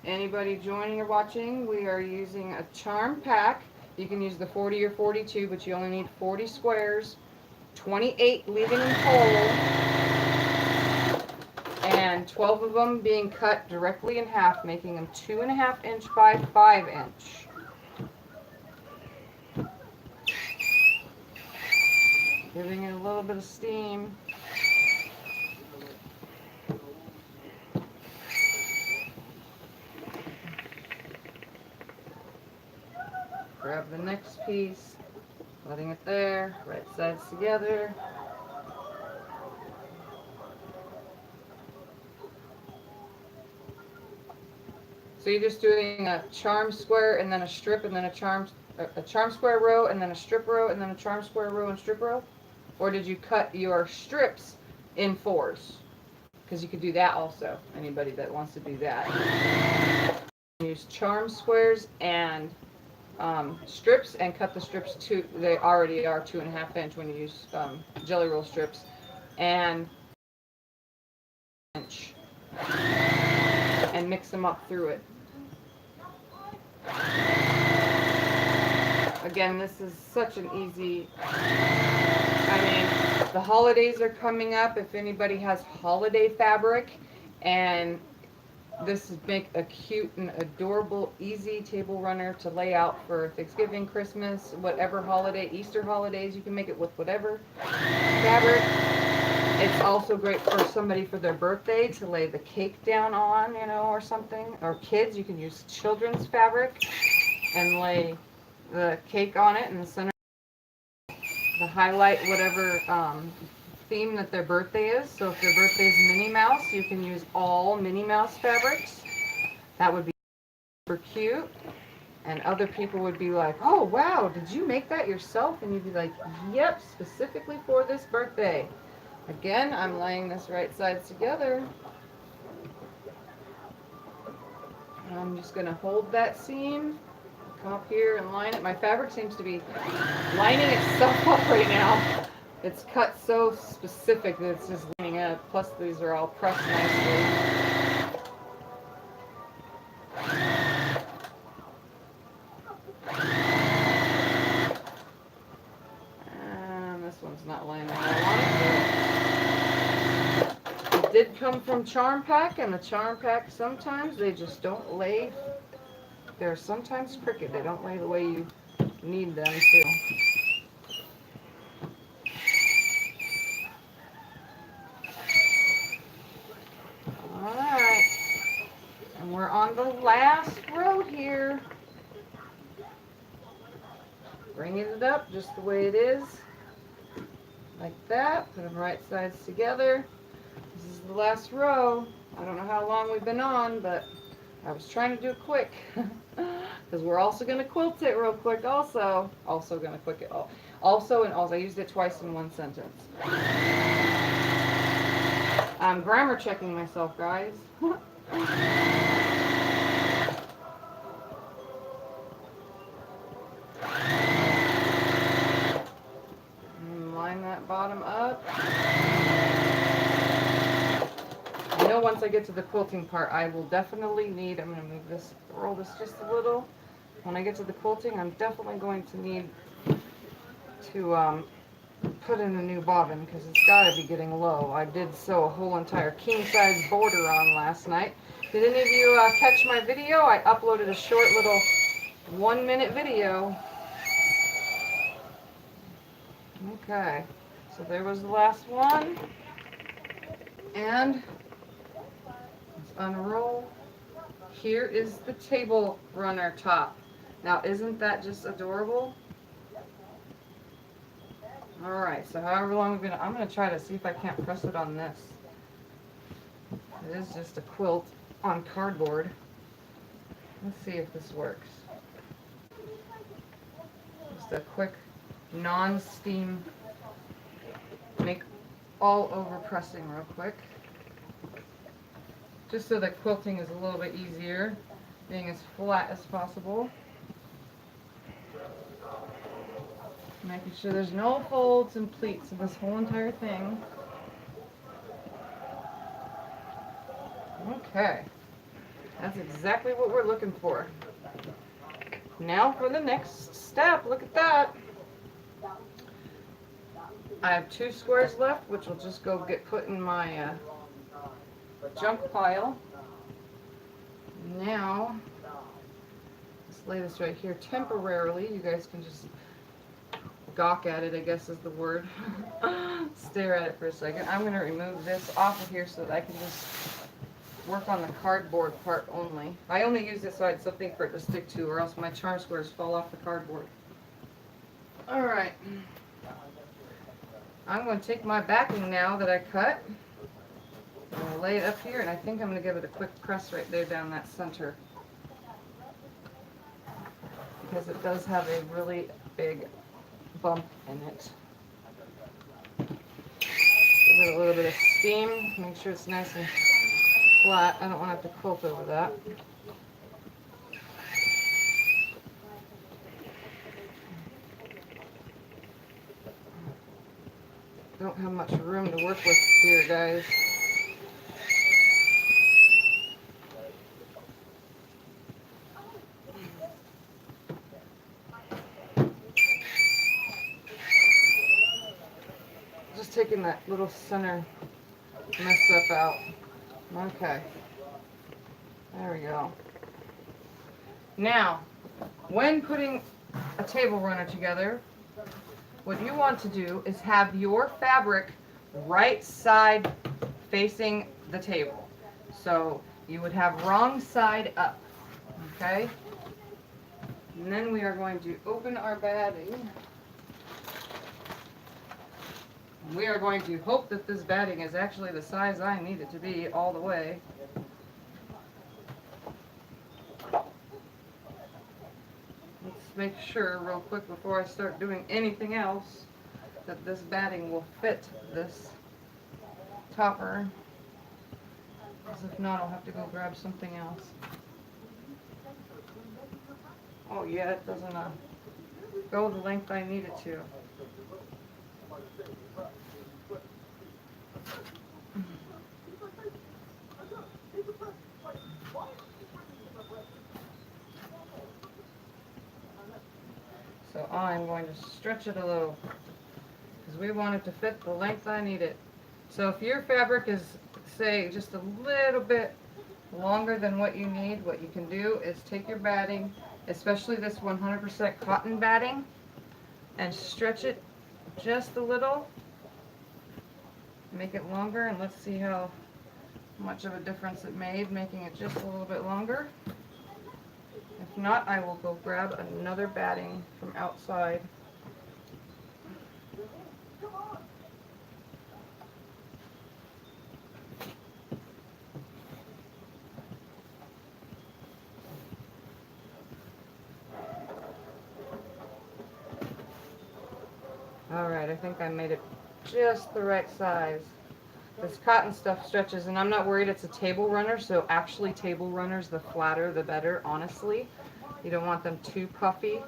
anybody joining or watching, we are using a charm pack. You can use the 40 or 42, but you only need 40 squares, 28 leaving them whole, and 12 of them being cut directly in half, making them 2.5 inch by 5 inch. Giving it a little bit of steam. Grab the next piece, letting it there, right sides together. So you're just doing a charm square and then a strip and then a charm square row and then a strip row and then a charm square row and strip row? Or did you cut your strips in 4s? Because you could do that also, anybody that wants to do that. Use charm squares and strips and cut the strips they already are 2.5 inch when you use jelly roll strips, and inch, and mix them up through it. Again, this is such an easy, I mean, the holidays are coming up. If anybody has holiday fabric, and this is make a cute and adorable, easy table runner to lay out for Thanksgiving, Christmas, whatever holiday, Easter holidays. You can make it with whatever fabric. It's also great for somebody for their birthday to lay the cake down on, you know, or something. Or kids, you can use children's fabric and lay the cake on it in the center. The highlight whatever theme that their birthday is. So if their birthday is Minnie Mouse, you can use all Minnie Mouse fabrics. That would be super cute. And other people would be like, oh wow, did you make that yourself? And you'd be like, yep, specifically for this birthday. Again, I'm laying this right sides together. I'm just going to hold that seam, come up here and line it. My fabric seems to be lining itself up right now. It's cut so specific that it's just lining up. Plus these are all pressed nicely. come from Charm Pack, and the Charm Pack sometimes they just don't lay. They're sometimes crooked. They don't lay the way you need them to. Alright. And we're on the last row here. Bringing it up just the way it is. Like that. Put them right sides together. This is the last row. I don't know how long we've been on, but I was trying to do it quick. Because we're also going to quilt it real quick also. Also going to quick it all. Also and also. I used it twice in one sentence. I'm grammar checking myself, guys. Line that bottom up. I know once I get to the quilting part, I will definitely need, I'm going to move this, roll this just a little. When I get to the quilting, I'm definitely going to need to put in a new bobbin because it's got to be getting low. I did sew a whole entire king-size border on last night. Did any of you catch my video? I uploaded a short little 1-minute video. Okay, so there was the last one. And let's unroll. Here is the table runner top. Now, isn't that just adorable? Alright, so however long I'm going to try to see if I can't press it on this. It is just a quilt on cardboard. Let's see if this works. Just a quick non-steam, make all over pressing real quick. Just so that quilting is a little bit easier, being as flat as possible. Making sure there's no folds and pleats in this whole entire thing. Okay, that's exactly what we're looking for. Now for the next step, look at that. I have 2 squares left, which will just go get put in my junk pile. Now, let's lay this right here temporarily. You guys can just gawk at it, I guess is the word. Stare at it for a second. I'm going to remove this off of here so that I can just work on the cardboard part only. I only use it so I had something for it to stick to, or else my charm squares fall off the cardboard. Alright. I'm going to take my backing now that I cut. I'm going to lay it up here, and I think I'm going to give it a quick press right there down that center. Because it does have a really big bump in it. Give it a little bit of steam, make sure it's nice and flat. I don't want to have to quilt over that. Don't have much room to work with here, guys. Just taking that little center mess up out. Okay. There we go. Now, when putting a table runner together, what you want to do is have your fabric right side facing the table. So you would have wrong side up, okay? And then we are going to open our batting. We are going to hope that this batting is actually the size I need it to be all the way. Let's make sure real quick before I start doing anything else that this batting will fit this topper. Because if not, I'll have to go grab something else. Oh yeah, it doesn't go the length I need it to. So I'm going to stretch it a little because we want it to fit the length I need it. So if your fabric is say just a little bit longer than what you need, what you can do is take your batting, especially this 100% cotton batting, and stretch it just a little. Make it longer, and let's see how much of a difference it made, making it just a little bit longer. If not, I will go grab another batting from outside. Alright, I think I made it just the right size. This cotton stuff stretches, and I'm not worried it's a table runner, so actually table runners, the flatter the better, honestly. You don't want them too puffy.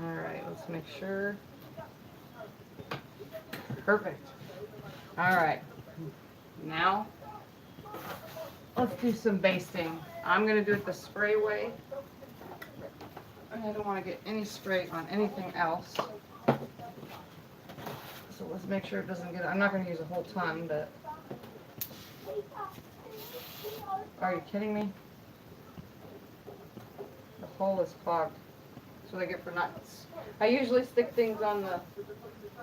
Alright, let's make sure. Perfect. Alright, now let's do some basting. I'm going to do it the spray way. I don't want to get any spray on anything else. So let's make sure it doesn't get, I'm not going to use a whole ton, but. Are you kidding me? The hole is clogged. That's what I get for nuts. I usually stick things on the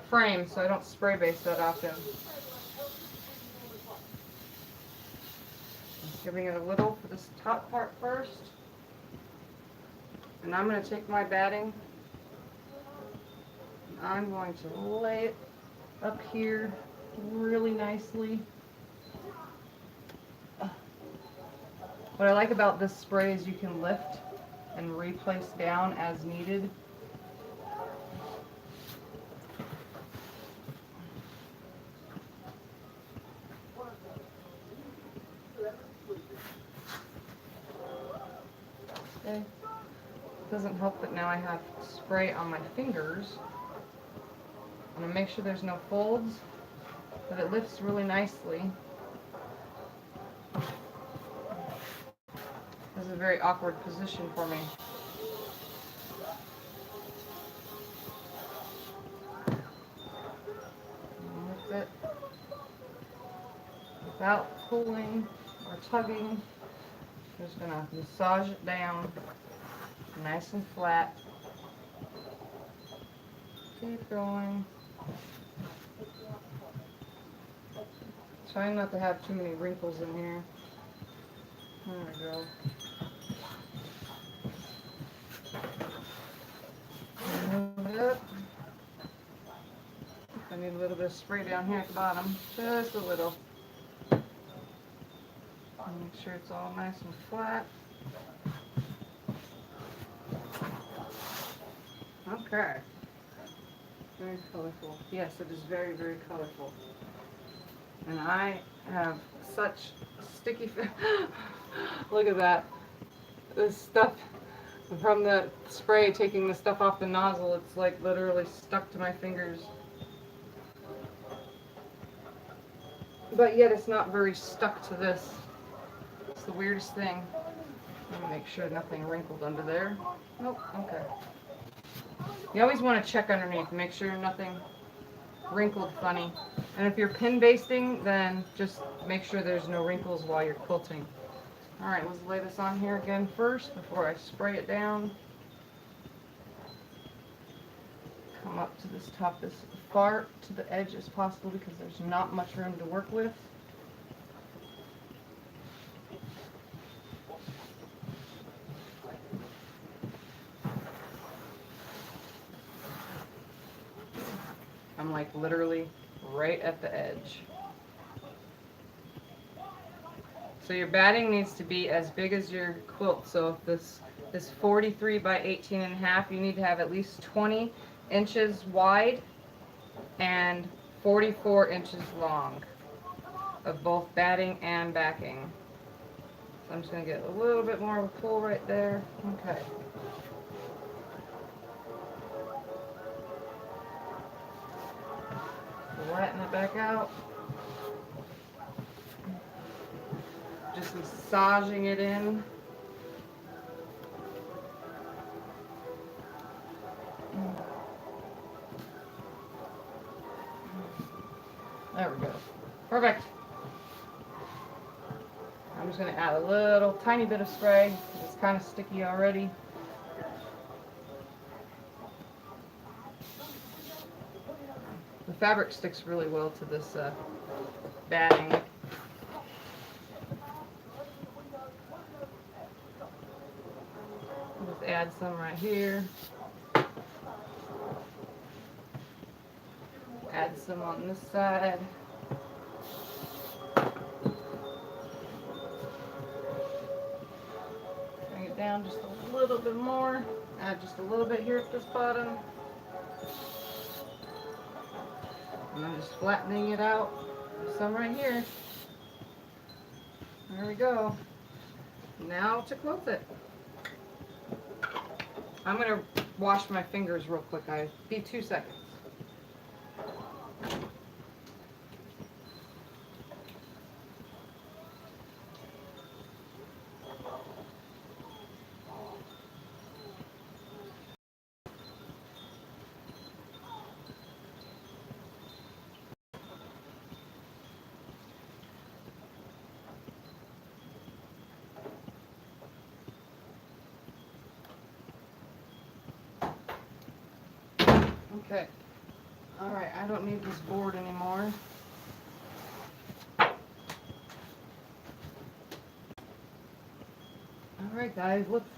frame so I don't spray base that often. Just giving it a little for this top part first. And I'm going to take my batting, and I'm going to lay it up here really nicely. What I like about this spray is you can lift and replace down as needed. Okay. It doesn't help that now I have spray on my fingers. I'm going to make sure there's no folds, but it lifts really nicely. This is a very awkward position for me. Lift it without pulling or tugging. Just going to massage it down nice and flat. Keep going. Try not to have too many wrinkles in here. There we go. Move it up. I need a little bit of spray down here at the bottom, just a little. Make sure it's all nice and flat. Okay. Very colorful. Yes, it is very, very colorful. And I have such sticky look at that. This stuff from the spray taking the stuff off the nozzle, it's like literally stuck to my fingers. But yet it's not very stuck to this. It's the weirdest thing. Let me make sure nothing wrinkled under there. Nope, okay. You always want to check underneath, make sure nothing wrinkled funny. And if you're pin basting, then just make sure there's no wrinkles while you're quilting. Alright, let's lay this on here again first before I spray it down. Come up to this top as far to the edge as possible because there's not much room to work with. I'm like literally right at the edge. So your batting needs to be as big as your quilt. So if this is 43 by 18 and a half, you need to have at least 20 inches wide and 44 inches long of both batting and backing. So I'm just going to get a little bit more of a pull right there. Okay. Flatten it back out. Just massaging it in. Perfect. I'm just going to add a little tiny bit of spray. It's kind of sticky already. The fabric sticks really well to this batting. Just add some right here. Add some on this side. Bring it down just a little bit more. Add just a little bit here at this bottom. And I'm just flattening it out. Some right here. There we go. Now to quilt it. I'm going to wash my fingers real quick. I'll be 2 seconds. Okay. Alright, I don't need this board anymore. Alright guys, let's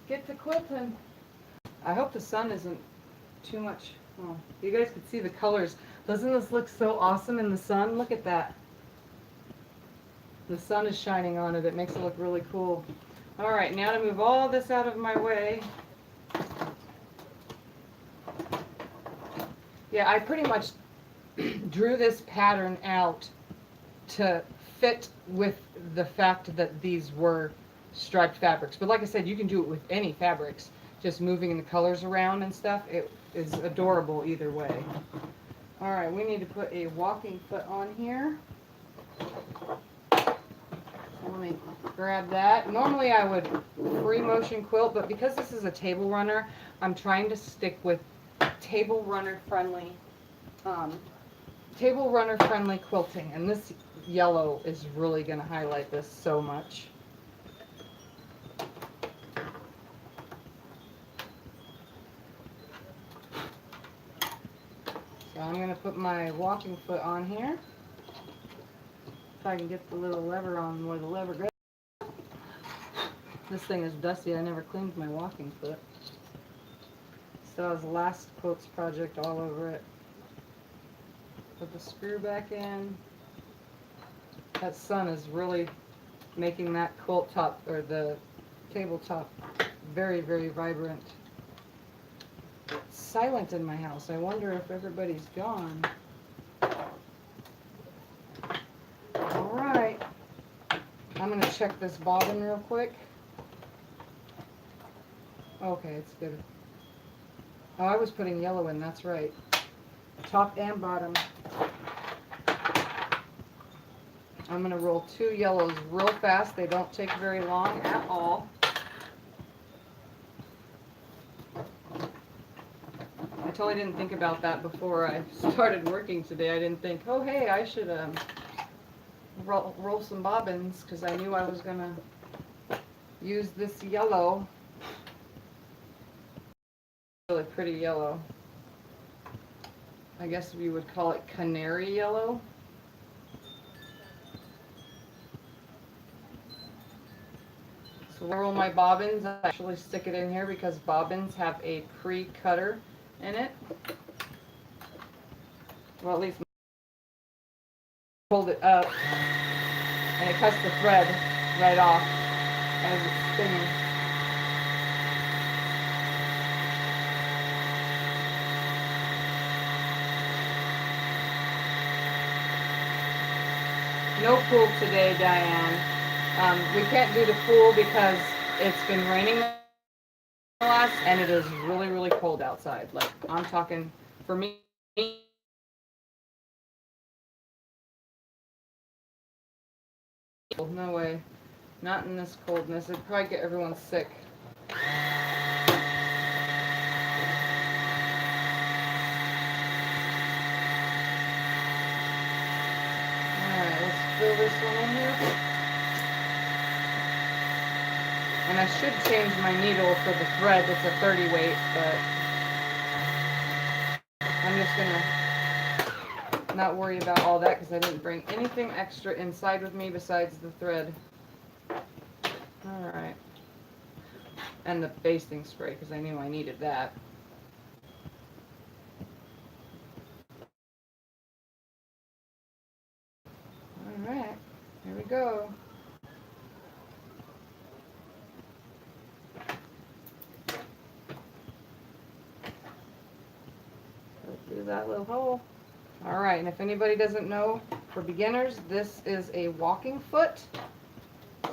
get to quilting. I hope the sun isn't too much. Oh, you guys can see the colors. Doesn't this look so awesome in the sun? Look at that. The sun is shining on it. It makes it look really cool. Alright, now to move all this out of my way. Yeah, I pretty much drew this pattern out to fit with the fact that these were striped fabrics. But like I said, you can do it with any fabrics. Just moving the colors around and stuff. It is adorable either way. Alright, we need to put a walking foot on here. Let me grab that. Normally I would free motion quilt, but because this is a table runner, I'm trying to stick with table runner friendly quilting, and this yellow is really going to highlight this so much. So I'm going to put my walking foot on here. If I can get the little lever on where the lever goes. This thing is dusty. I never cleaned my walking foot. Still has the last Quilts project all over it. Put the screw back in. That sun is really making that quilt top, or the tabletop, very, very vibrant. It's silent in my house. I wonder if everybody's gone. Alright. I'm going to check this bobbin real quick. Okay, it's good. Oh, I was putting yellow in, that's right. Top and bottom. I'm going to roll 2 yellows real fast. They don't take very long at all. I totally didn't think about that before I started working today. I didn't think, oh hey, I should roll some bobbins, because I knew I was going to use this yellow. Really pretty yellow. I guess we would call it canary yellow. So I roll my bobbins. I actually stick it in here because bobbins have a pre-cutter in it. Well, at least hold it up and it cuts the thread right off as it's spinning. No pool today, Diane. We can't do the pool because it's been raining the last, and it is really, really cold outside. Like, I'm talking, for me, no way. Not in this coldness. It'd probably get everyone sick. fill this one in here. And I should change my needle for the thread. It's a 30 weight, but I'm just gonna not worry about all that because I didn't bring anything extra inside with me besides the thread. Alright. And the basting spray because I knew I needed that. Alright, here we go. Go through that little hole. Alright, and if anybody doesn't know, for beginners, this is a walking foot.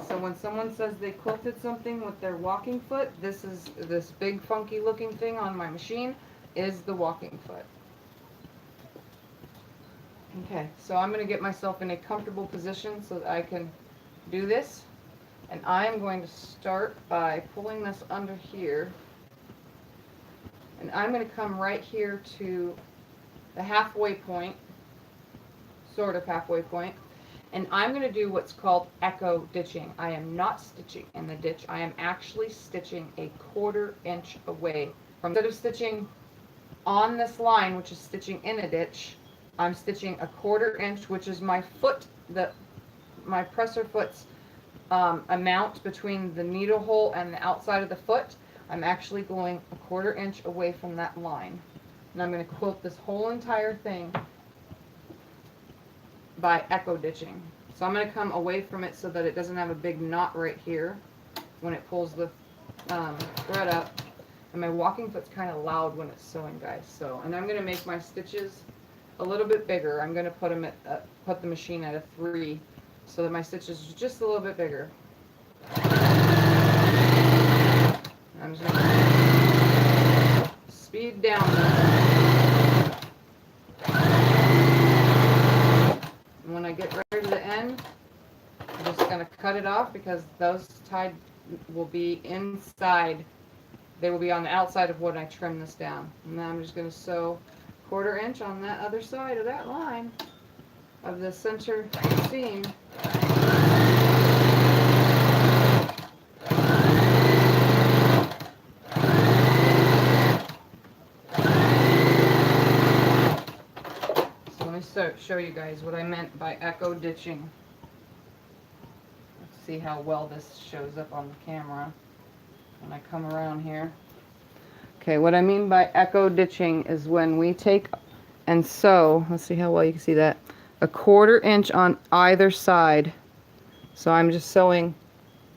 So when someone says they quilted something with their walking foot, this big funky looking thing on my machine is the walking foot. Okay, so I'm going to get myself in a comfortable position so that I can do this. And I am going to start by pulling this under here. And I'm going to come right here to the halfway point, sort of halfway point. And I'm going to do what's called echo ditching. I am not stitching in the ditch. I am actually stitching a 1/4 inch away. Instead of stitching on this line, which is stitching in a ditch, I'm stitching a 1/4 inch, which is my foot, my presser foot's amount between the needle hole and the outside of the foot. I'm actually going a 1/4 inch away from that line. And I'm going to quilt this whole entire thing by echo ditching. So I'm going to come away from it so that it doesn't have a big knot right here when it pulls the thread up. And my walking foot's kind of loud when it's sewing, guys. So, and I'm going to make my stitches a little bit bigger. I'm going to put them at put the machine at a 3 so that my stitches are just a little bit bigger. I'm just going to speed down this. And when I get ready to the end, I'm just going to cut it off because those tied will be inside. They will be on the outside of when I trim this down. And then I'm just going to sew 1/4 inch on that other side of that line of the center seam. So let me show you guys what I meant by echo ditching. Let's see how well this shows up on the camera when I come around here. Okay, what I mean by echo ditching is when we take and sew, let's see how well you can see that, a 1/4 inch on either side. So I'm just sewing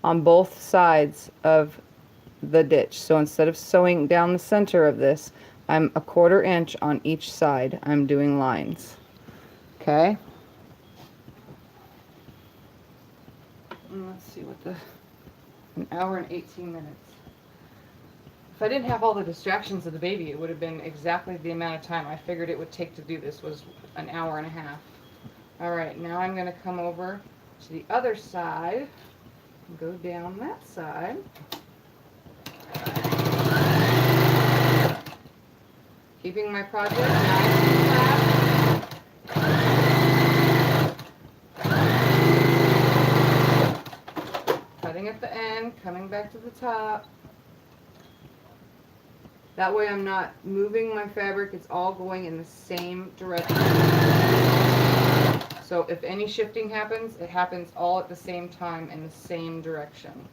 on both sides of the ditch. So instead of sewing down the center of this, I'm a 1/4 inch on each side. I'm doing lines. Okay? And let's see what an hour and 18 minutes. If I didn't have all the distractions of the baby, it would have been exactly the amount of time I figured it would take to do this, was an hour and a half. Alright, now I'm going to come over to the other side and go down that side. Keeping my project nice and flat. Cutting at the end, coming back to the top. That way I'm not moving my fabric, it's all going in the same direction. So if any shifting happens, it happens all at the same time in the same direction.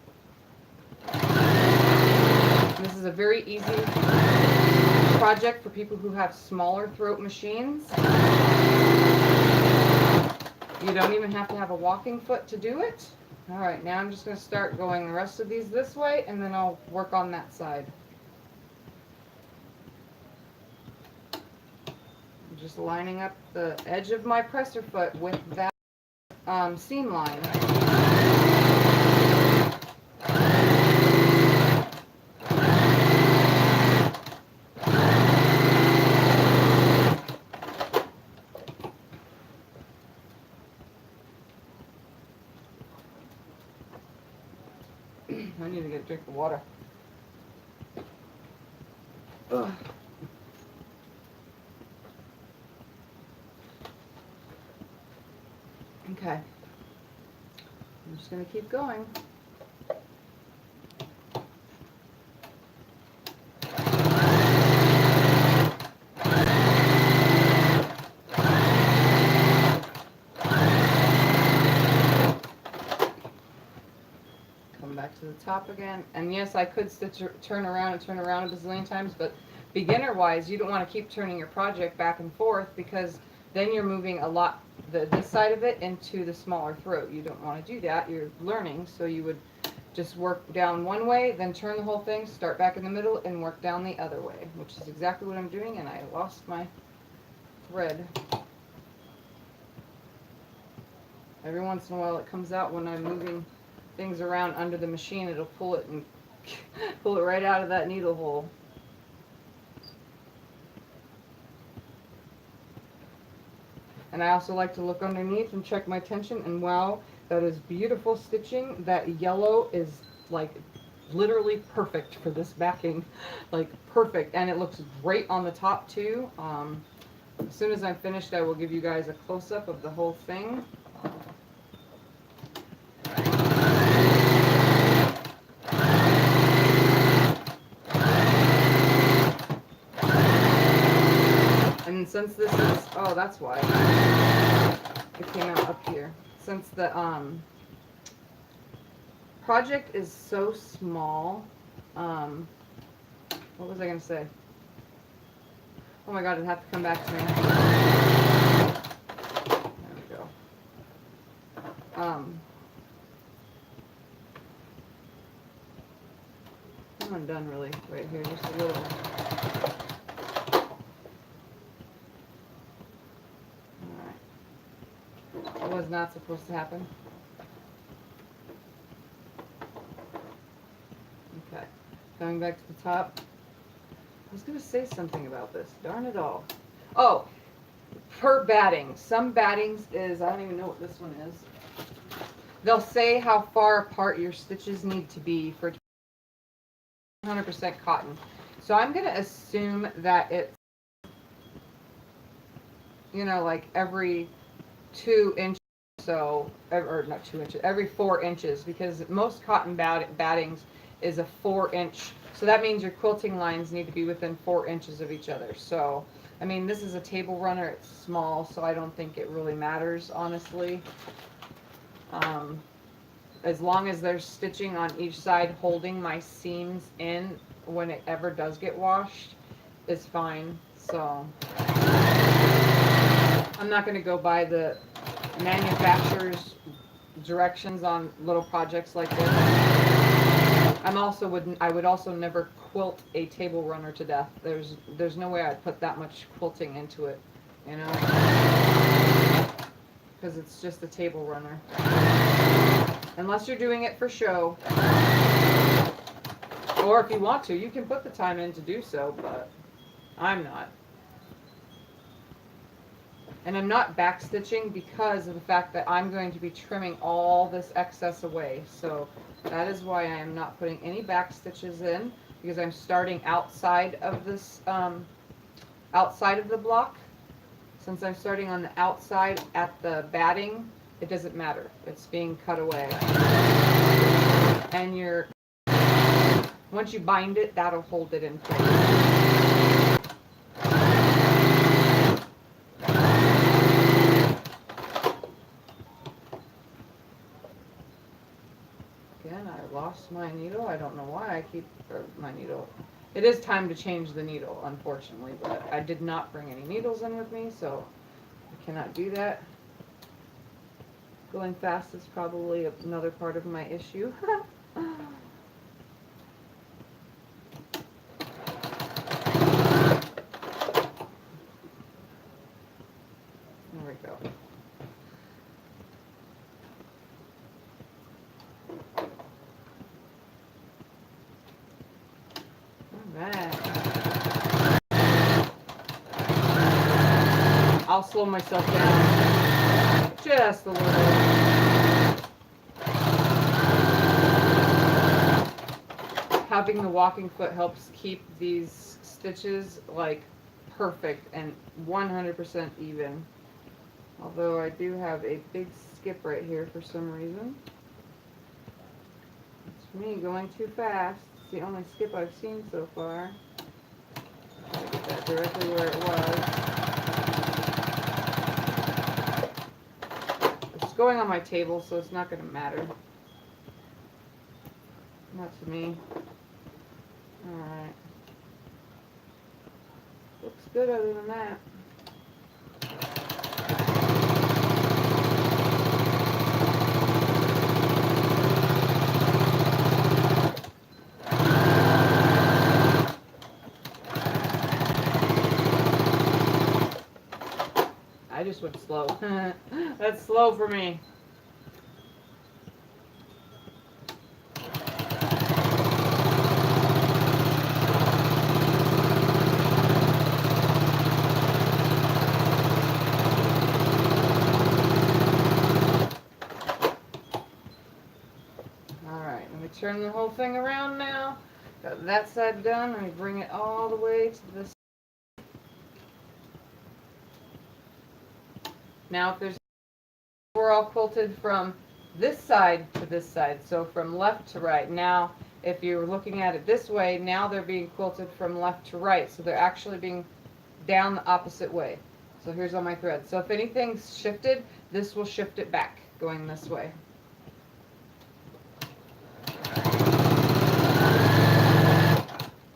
This is a very easy project for people who have smaller throat machines. You don't even have to have a walking foot to do it. Alright, now I'm just going to start going the rest of these this way, and then I'll work on that side. I'm just lining up the edge of my presser foot with that seam line. I need to get a drink of water. Ugh. Okay, I'm just going to keep going. Come back to the top again. And yes, I could stitch, turn around a bazillion times, but beginner wise, you don't want to keep turning your project back and forth, because then you're moving a lot, this side of it into the smaller throat. You don't want to do that. You're learning, so you would just work down one way, then turn the whole thing, start back in the middle, and work down the other way, which is exactly what I'm doing, and I lost my thread. Every once in a while it comes out when I'm moving things around under the machine. It'll pull it and pull it right out of that needle hole. And I also like to look underneath and check my tension, and wow, that is beautiful stitching. That yellow is like literally perfect for this backing, like perfect, and it looks great on the top too. As soon as I'm finished, I will give you guys a close-up of the whole thing. And since this is, oh, that's why it came out up here. Since the project is so small, what was I gonna say? Oh my god, it'd have to come back to me. There we go. I'm undone really right here, just a little. Alright. That was not supposed to happen. Okay. Coming back to the top. I was going to say something about this. Darn it all. Oh, per batting. Some battings is, I don't even know what this one is. They'll say how far apart your stitches need to be for 100% cotton. So I'm going to assume that it's, you know, like every 2 inches or so, or not 2 inches, every 4 inches, because most cotton battings is a 4-inch. So that means your quilting lines need to be within 4 inches of each other. So, I mean, this is a table runner. It's small, so I don't think it really matters, honestly. As long as there's stitching on each side holding my seams in when it ever does get washed, is fine. So, I'm not going to go by the manufacturer's directions on little projects like this. I would also never quilt a table runner to death. There's no way I'd put that much quilting into it, you know, because it's just a table runner. Unless you're doing it for show, or if you want to, you can put the time in to do so, but I'm not. And I'm not backstitching because of the fact that I'm going to be trimming all this excess away. So that is why I am not putting any back stitches in, because I'm starting outside of this, outside of the block. Since I'm starting on the outside at the batting, it doesn't matter. It's being cut away. And once you bind it, that'll hold it in place. Again, I lost my needle. I don't know why I keep my needle. It is time to change the needle, unfortunately, but I did not bring any needles in with me, so I cannot do that. Going fast is probably another part of my issue. There we go. Alright. I'll slow myself down just a little bit. Having the walking foot helps keep these stitches like perfect and 100% even. Although I do have a big skip right here for some reason. me going too fast. It's the only skip I've seen so far. Gotta get that directly where it was. It's going on my table, so it's not going to matter. Not to me. Alright. Looks good other than that. I just went slow. That's slow for me. Alright, let me turn the whole thing around now. Got that side done. Let me bring it all the way to this. Now if there's, we're all quilted from this side to this side, so from left to right. Now if you're looking at it this way, now they're being quilted from left to right, so they're actually being down the opposite way. So here's all my threads. So if anything's shifted, this will shift it back going this way.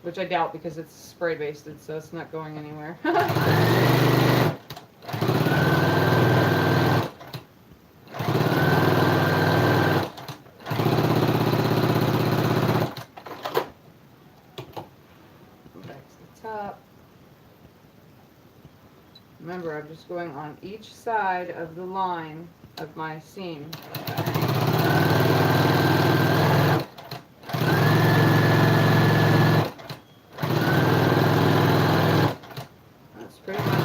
Which I doubt because it's spray basted, so it's not going anywhere. Remember, I'm just going on each side of the line of my seam. That's pretty much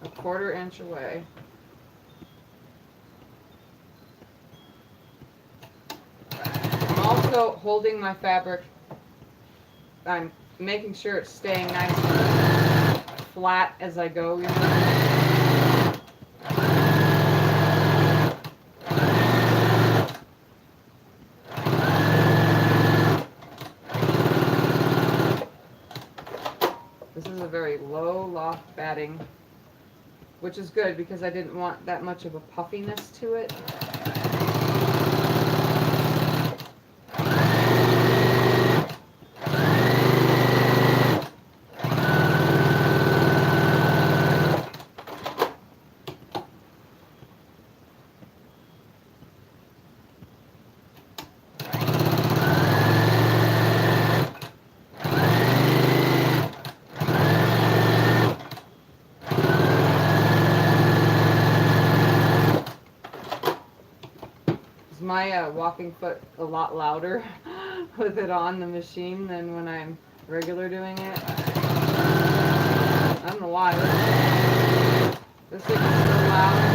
a 1/4 inch away. I'm also holding my fabric. I'm making sure it's staying nice and flat as I go, you know. This is a very low loft batting, which is good because I didn't want that much of a puffiness to it. My walking foot a lot louder with it on the machine than when I'm regular doing it. I don't know why. This thing is so loud.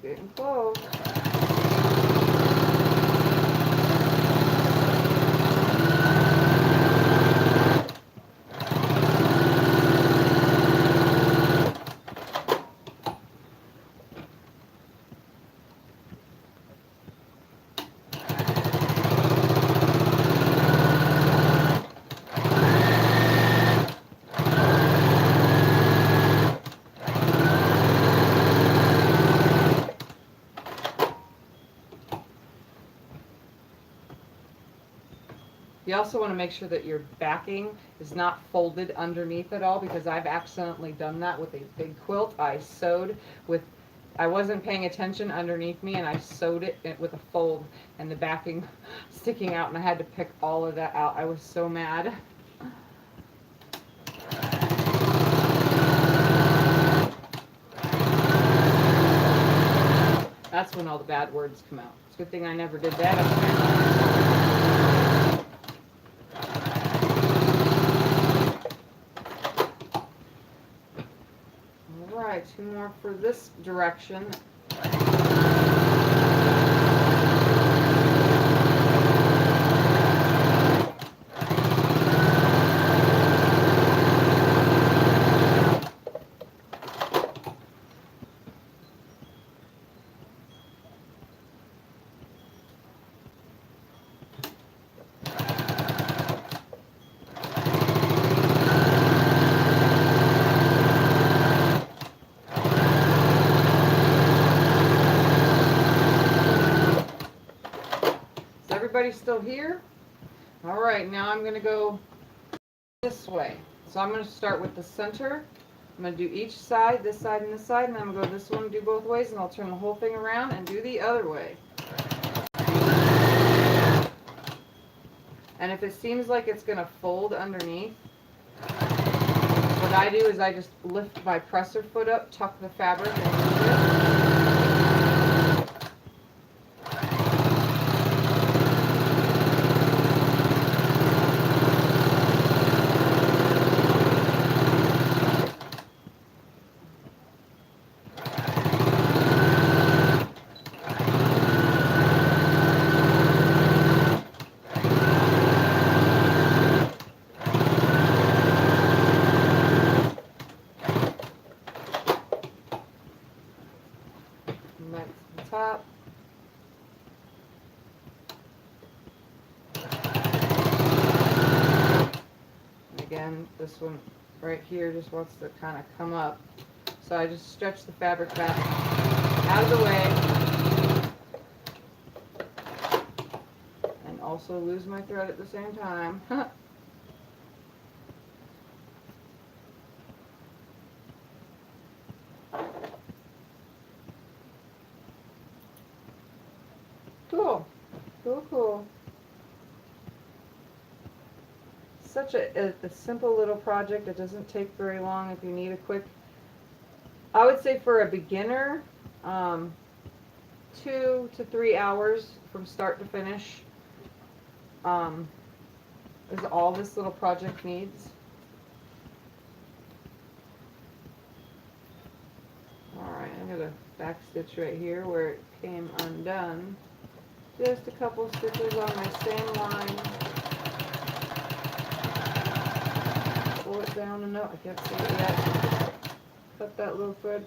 Getting close. You also want to make sure that your backing is not folded underneath at all, because I've accidentally done that with a big quilt. I wasn't paying attention underneath me, and I sewed it with a fold and the backing sticking out, and I had to pick all of that out. I was so mad. That's when all the bad words come out. It's a good thing I never did that up there. Alright, 2 more for this direction. Everybody still here? All right, now I'm going to go this way. So I'm going to start with the center. I'm going to do each side, this side and this side, and then I'm going to go this one and do both ways, and I'll turn the whole thing around and do the other way. And if it seems like it's going to fold underneath, what I do is I just lift my presser foot up, tuck the fabric, and move it. Back to the top. And again, this one right here just wants to kind of come up. So I just stretch the fabric back out of the way. And also lose my thread at the same time. Cool. Cool, cool. Such a simple little project. It doesn't take very long if you need a quick. I would say for a beginner, 2 to 3 hours from start to finish is all this little project needs. Alright, I'm going to back stitch right here where it came undone. Just a couple stitches on my same line. Pull it down enough. I can't see it yet. Cut that little thread.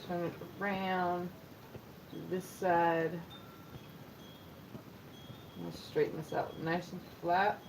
Turn it around to this side. Let's straighten this out nice and flat.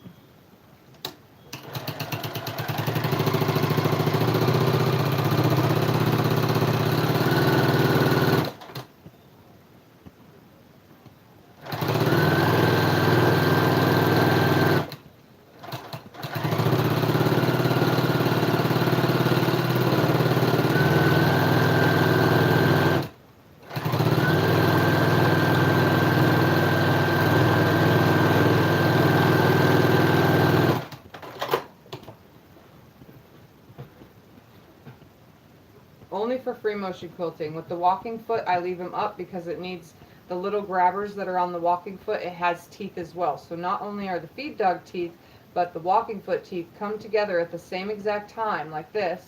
Only for free motion quilting. With the walking foot, I leave them up because it needs the little grabbers that are on the walking foot. It has teeth as well. So not only are the feed dog teeth, but the walking foot teeth come together at the same exact time, like this,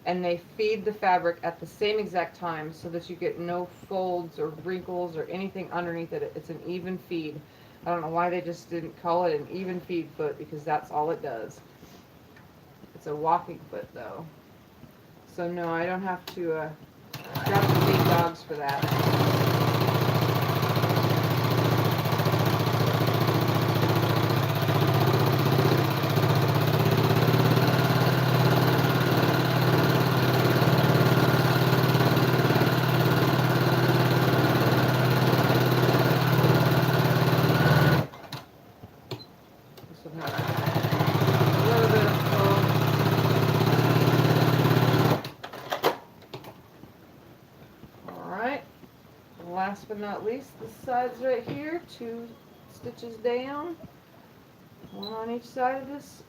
and they feed the fabric at the same exact time so that you get no folds or wrinkles or anything underneath it. It's an even feed. I don't know why they just didn't call it an even feed foot, because that's all it does. It's a walking foot though. So no, I don't have to drop the feed dogs for that. last but not least, the sides right here, 2 stitches down, 1 on each side of this.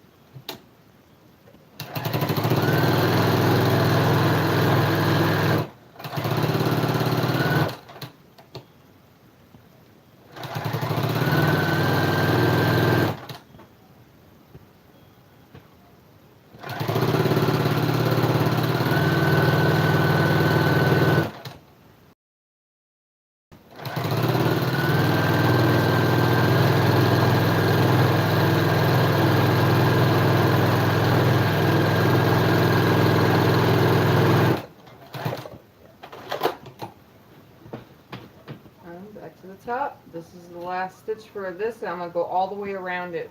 Back to the top. This is the last stitch for this, and I'm going to go all the way around it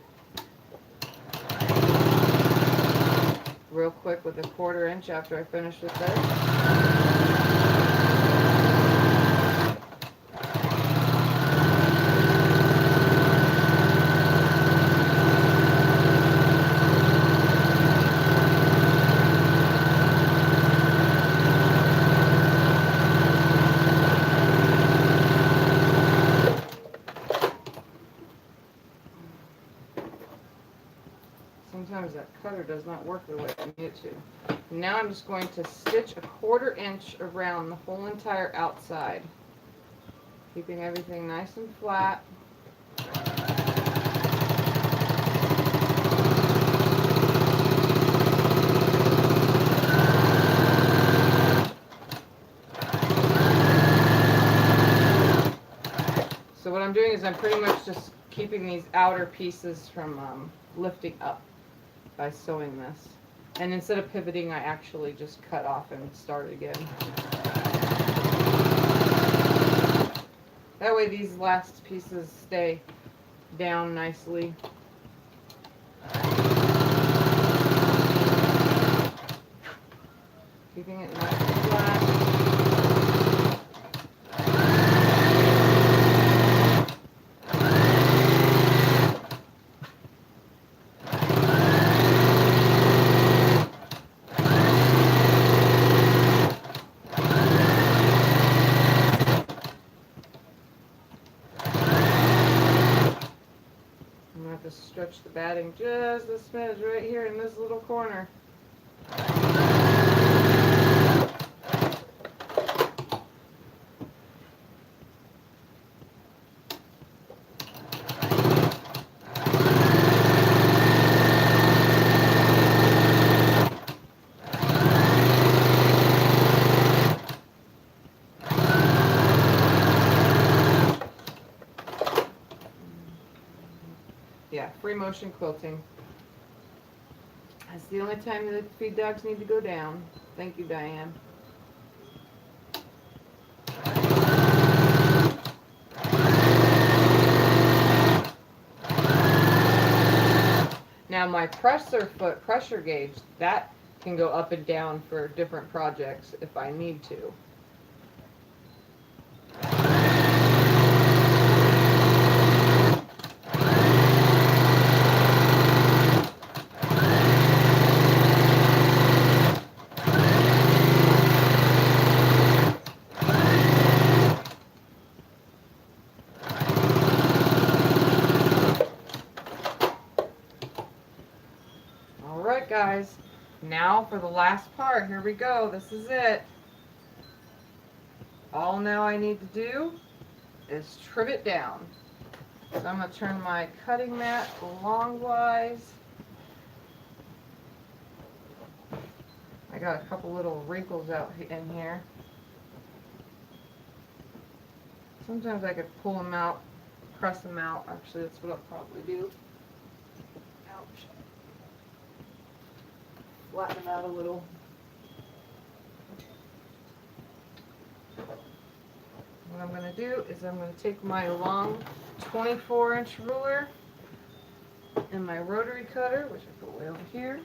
real quick with a 1/4 inch after I finish with this. Sometimes that cutter does not work the way I need it to. Now I'm just going to stitch a 1/4 inch around the whole entire outside, keeping everything nice and flat. So what I'm doing is I'm pretty much just keeping these outer pieces from lifting up by sewing this. And instead of pivoting, I actually just cut off and start again. That way these last pieces stay down nicely. Keeping it nice and flat. Stretch the batting just a smidge right here in this little corner. Yeah, free motion quilting. That's the only time the feed dogs need to go down. Thank you, Diane. Now my presser foot pressure gauge, that can go up and down for different projects if I need to. Alright guys, now for the last part. Here we go. This is it. All now I need to do is trim it down. So I'm going to turn my cutting mat longwise. I got a couple little wrinkles out in here. Sometimes I could pull them out, press them out. Actually, that's what I'll probably do. Ouch. Flatten them out a little. What I'm going to do is I'm going to take my long 24-inch ruler and my rotary cutter, which I put way over here,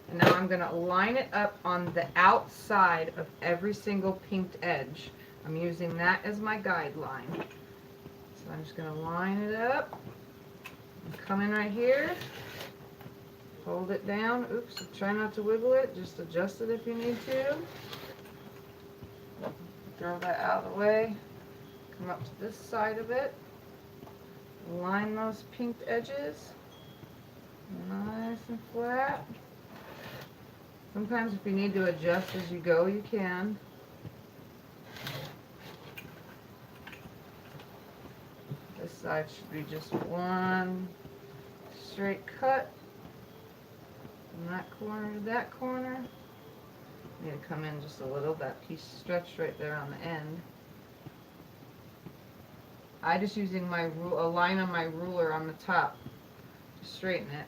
and now I'm going to line it up on the outside of every single pinked edge. I'm using that as my guideline. So I'm just going to line it up, and come in right here, hold it down. Oops, try not to wiggle it, just adjust it if you need to. Throw that out of the way. Come up to this side of it. Line those pinked edges. Nice and flat. Sometimes if you need to adjust as you go, you can. This side should be just one straight cut. From that corner to that corner. Need to come in just a little. That piece stretched right there on the end. I just using my a line on my ruler on the top to straighten it.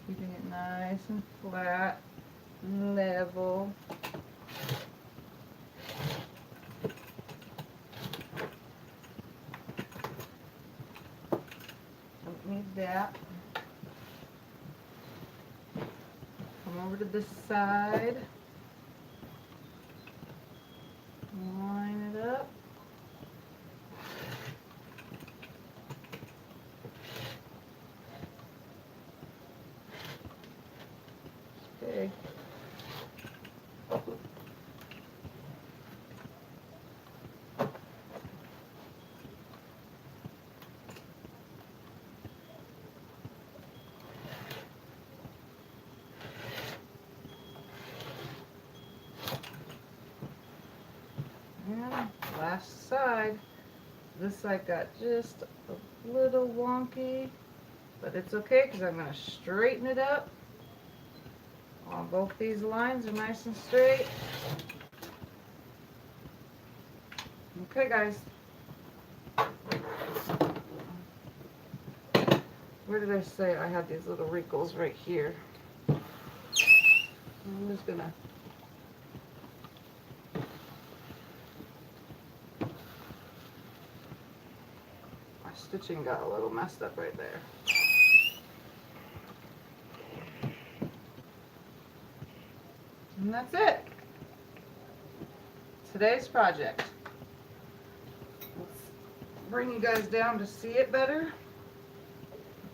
Keeping it nice and flat and level. Don't need that. Come over to this side. Line it up. It's big. And last side. This side got just a little wonky, but it's okay because I'm going to straighten it up. Both these lines are nice and straight. Okay, guys. Where did I say I had these little wrinkles right here? I'm just gonna my stitching got a little messed up right there. And that's it. Today's project. Let's bring you guys down to see it better.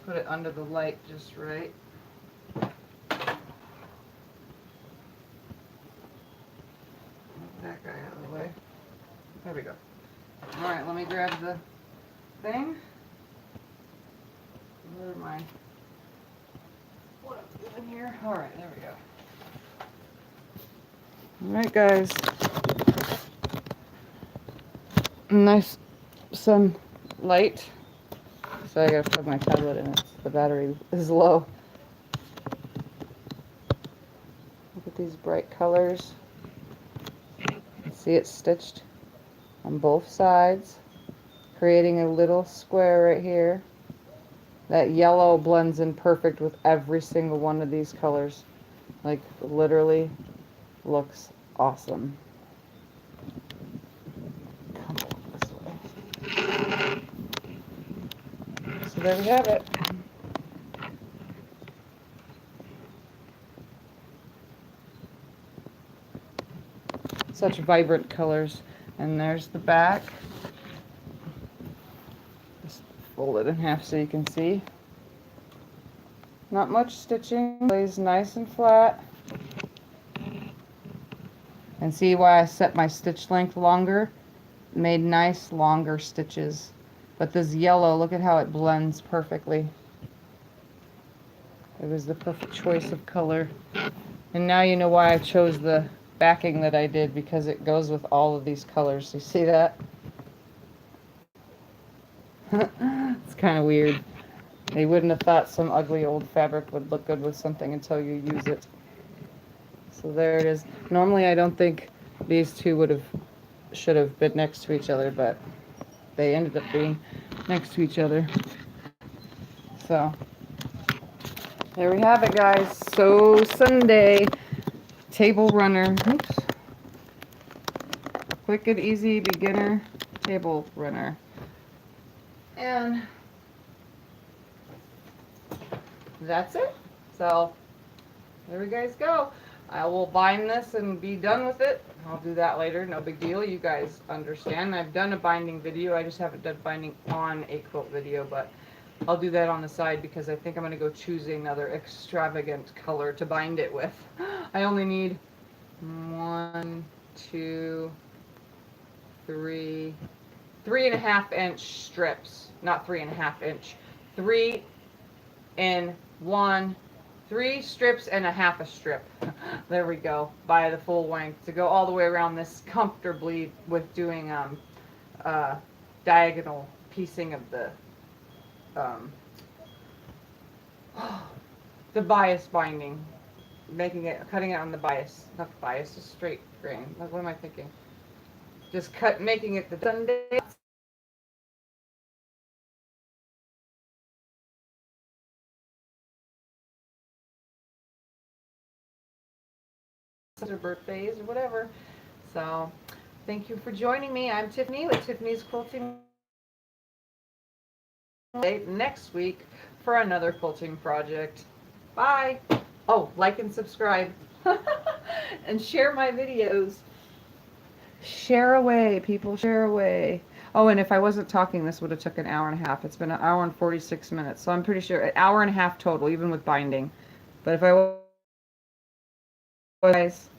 Put it under the light just right. Move that guy out of the way. There we go. Alright, let me grab the thing. Where am I? What am I doing here? Alright, there we go. Alright guys, nice sunlight, so I gotta plug my tablet in it, the battery is low. Look at these bright colors, see it stitched on both sides, creating a little square right here. That yellow blends in perfect with every single one of these colors, like literally looks awesome. Come this way. So there we have it. Such vibrant colors. And there's the back. Just fold it in half so you can see. Not much stitching. Lays nice and flat. And see why I set my stitch length longer? Made nice longer stitches. But this yellow, look at how it blends perfectly. It was the perfect choice of color. And now you know why I chose the backing that I did, because it goes with all of these colors. You see that? It's kind of weird. They wouldn't have thought some ugly old fabric would look good with something until you use it. So there it is. Normally I don't think these two should have been next to each other, but they ended up being next to each other. So there we have it, guys. So Sunday table runner. Oops. Quick and easy beginner table runner. And that's it. So there we guys go. I will bind this and be done with it. I'll do that later, no big deal. You guys understand. I've done a binding video. I just haven't done binding on a quilt video, but I'll do that on the side because I think I'm going to go choose another extravagant color to bind it with. I only need 1, 2, 3, 3.5 inch strips, not 3.5 inch, 3 in 1, 3 strips and a half a strip. There we go, by the full length to go all the way around this comfortably with doing diagonal piecing of the bias binding, cutting it on the bias, not the bias, just straight grain. Like, what am I thinking? Just making it the Sunday. Their birthdays or whatever. So, thank you for joining me. I'm Tiffany with Tiffany's Quilting. Next week for another quilting project. Bye. Oh, like and subscribe. And share my videos. Share away, people. Share away. Oh, and if I wasn't talking, this would have took an hour and a half. It's been an hour and 46 minutes. So I'm pretty sure an hour and a half total, even with binding. But if I was, guys,